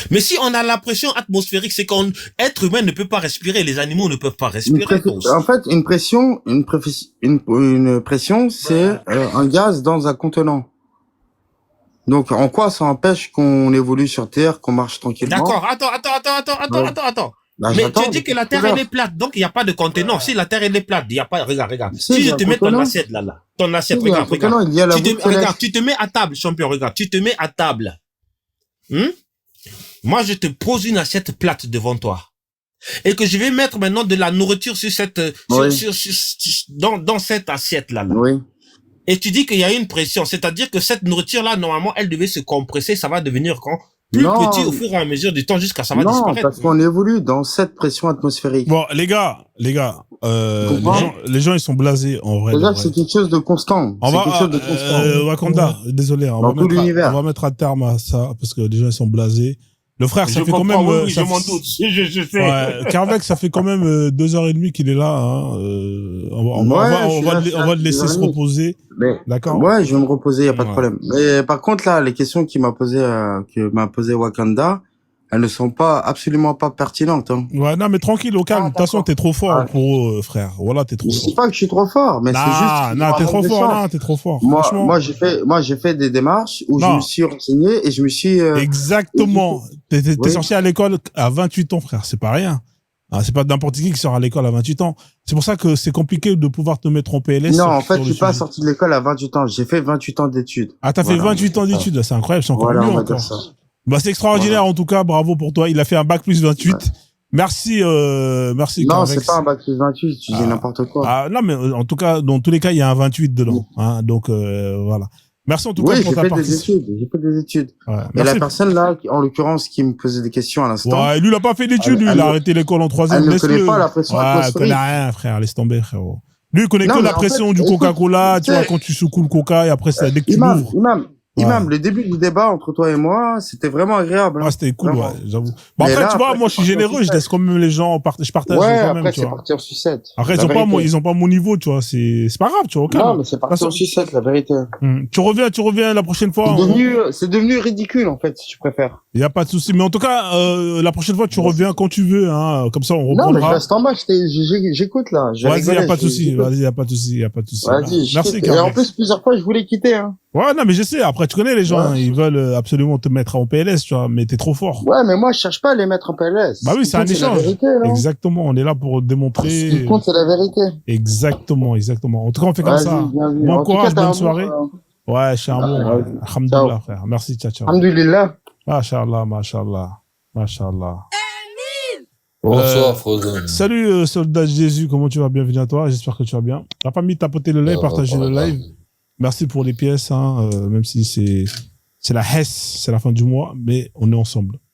S3: Mais si on a la pression atmosphérique, c'est qu'un être humain ne peut pas respirer, les animaux ne peuvent pas respirer.
S2: En fait, une pression, c'est un gaz dans un contenant. Donc, en quoi ça empêche qu'on évolue sur Terre, qu'on marche tranquillement?
S3: D'accord, attends. Mais tu dis que la Terre, elle est plate, donc il n'y a pas de contenant. Si la Terre, elle est plate, il n'y a pas, regarde. Si je te mets ton assiette là, ton assiette, regarde. Tu te mets à table, champion, regarde. Tu te mets à table. Moi, je te pose une assiette plate devant toi. Et que je vais mettre maintenant de la nourriture sur cette, dans cette assiette-là.
S2: Oui.
S3: Et tu dis qu'il y a une pression. C'est-à-dire que cette nourriture-là, normalement, elle devait se compresser. Ça va devenir plus petit au fur et à mesure du temps jusqu'à ça va disparaître.
S2: Non, parce qu'on évolue dans cette pression atmosphérique.
S1: Bon, les gars, les gens, ils sont blasés, en vrai.
S2: C'est-à-dire que c'est quelque chose de constant.
S1: Wakanda, désolé, on va mettre un terme à ça, parce que les gens, ils sont blasés. Le frère, ça fait quand même...
S3: Oui, je m'en doute. Je sais.
S1: Ouais, Carvex, ça fait quand même 2h30 qu'il est là. Hein. On va le laisser se reposer. D'accord.
S2: Ouais, je vais me reposer, y a pas de problème. Mais par contre, là, les questions que m'a posé Wakanda, elles ne sont absolument pas pertinentes. Hein.
S1: Ouais, non, mais tranquille, au calme. De toute façon, t'es trop fort pour eux, frère. Voilà, t'es trop fort.
S2: Je sais pas que je suis trop fort, mais c'est juste...
S1: Non, t'es trop fort.
S2: Moi, j'ai fait des démarches où je me suis renseigné et je me suis...
S1: Exactement. T'es sorti à l'école à 28 ans, frère. C'est pas rien. C'est pas n'importe qui sort à l'école à 28 ans. C'est pour ça que c'est compliqué de pouvoir te mettre en PLS.
S2: Non, en fait, je suis pas sorti de l'école à 28 ans. J'ai fait 28 ans d'études.
S1: Ah, t'as fait 28 ans d'études. C'est incroyable. C'est encore mieux encore. Bah, c'est extraordinaire, en tout cas. Bravo pour toi. Il a fait un bac plus 28. Ouais. Merci.
S2: Non, c'est pas un bac plus 28. Tu dis n'importe quoi.
S1: Ah, non, mais en tout cas, dans tous les cas, il y a un 28 dedans. Hein, donc, voilà. Merci en tout cas pour ta participation.
S2: J'ai fait des études.
S1: Ouais,
S2: et la personne là, en l'occurrence, qui me posait des questions à l'instant.
S1: Ouais, lui, il a pas fait d'études, lui. Il a arrêté l'école en 3e.
S2: Elle ne connaît pas la pression atmosphérique.
S1: Elle connaît rien, frère. Laisse tomber, frérot. Lui, il connaît
S2: Non,
S1: que
S2: mais
S1: la
S2: en
S1: pression
S2: fait,
S1: du
S2: écoute,
S1: Coca-Cola, tu
S2: tu
S1: vois,
S2: sais,
S1: quand tu secoues le Coca et après, ça, dès que tu l'ouvres.
S2: Imam, le début du débat entre toi et moi, c'était vraiment agréable,
S1: Ouais,
S2: hein.
S1: c'était cool, ouais,
S2: Vraiment.
S1: j'avoue. Bon,
S2: Mais
S1: après,
S2: là,
S1: tu vois,
S2: après,
S1: moi, je
S2: c'est
S1: suis
S2: parti en
S1: généreux, je
S2: sucette.
S1: laisse quand même les gens je partage
S2: Ouais,
S1: quand même,
S2: après,
S1: tu
S2: c'est
S1: vois.
S2: parti en sucette.
S1: Après,
S2: La vérité.
S1: ils ont pas mon niveau, tu vois, c'est pas grave, tu vois, au calme.
S2: Non, mais c'est parti en sucette, la vérité.
S1: Tu reviens la prochaine fois.
S2: C'est devenu ridicule, en fait, si tu préfères.
S1: Il y a pas de souci. Mais en tout cas, la prochaine fois, tu reviens quand tu veux, hein. Comme ça, on
S2: Non, mais je
S1: reprendra.
S2: reste en bas, j'écoute, là. Je vais
S1: Vas-y, y a
S2: rigoler,
S1: pas de souci.
S2: j'écoute.
S1: Vas-y, y a pas de souci, y a pas de souci.
S2: Vas-y, je
S1: Merci,
S2: quitte. Et en
S1: Carlos.
S2: plus, plusieurs fois, je voulais quitter, hein.
S1: Ouais, non, mais je sais. Après, tu connais les gens,
S2: Ouais.
S1: hein, ils veulent absolument te mettre en PLS, tu vois, mais t'es trop fort.
S2: Ouais, mais moi, je cherche pas à les mettre en PLS.
S1: Bah oui,
S2: Ce
S1: c'est
S2: qui
S1: un
S2: compte, la
S1: échange.
S2: vérité, non?
S1: Exactement. On est là pour
S2: Ce
S1: démontrer.
S2: qui compte, c'est la vérité.
S1: Exactement. En tout cas, on fait comme
S2: Vas-y,
S1: ça.
S2: bien vu.
S1: Bon
S2: En tout
S1: courage,
S2: cas, t'as
S1: bonne
S2: un
S1: soirée. Ouais, je suis un bon.
S2: vas-y.
S1: Alhamdoulilah,
S2: Ciao.
S1: frère. Merci, ciao, ciao.
S2: Alhamdulillah.
S1: Mashallah, mashallah. Mashallah.
S9: Bonsoir, Frozen.
S1: Salut, soldat de Jésus, comment tu vas? Bienvenue à toi, j'espère que tu vas bien. La famille, tapoter le live, partager le live. Merci pour les pièces, hein, même si c'est la Hesse, c'est la fin du mois, mais on est ensemble.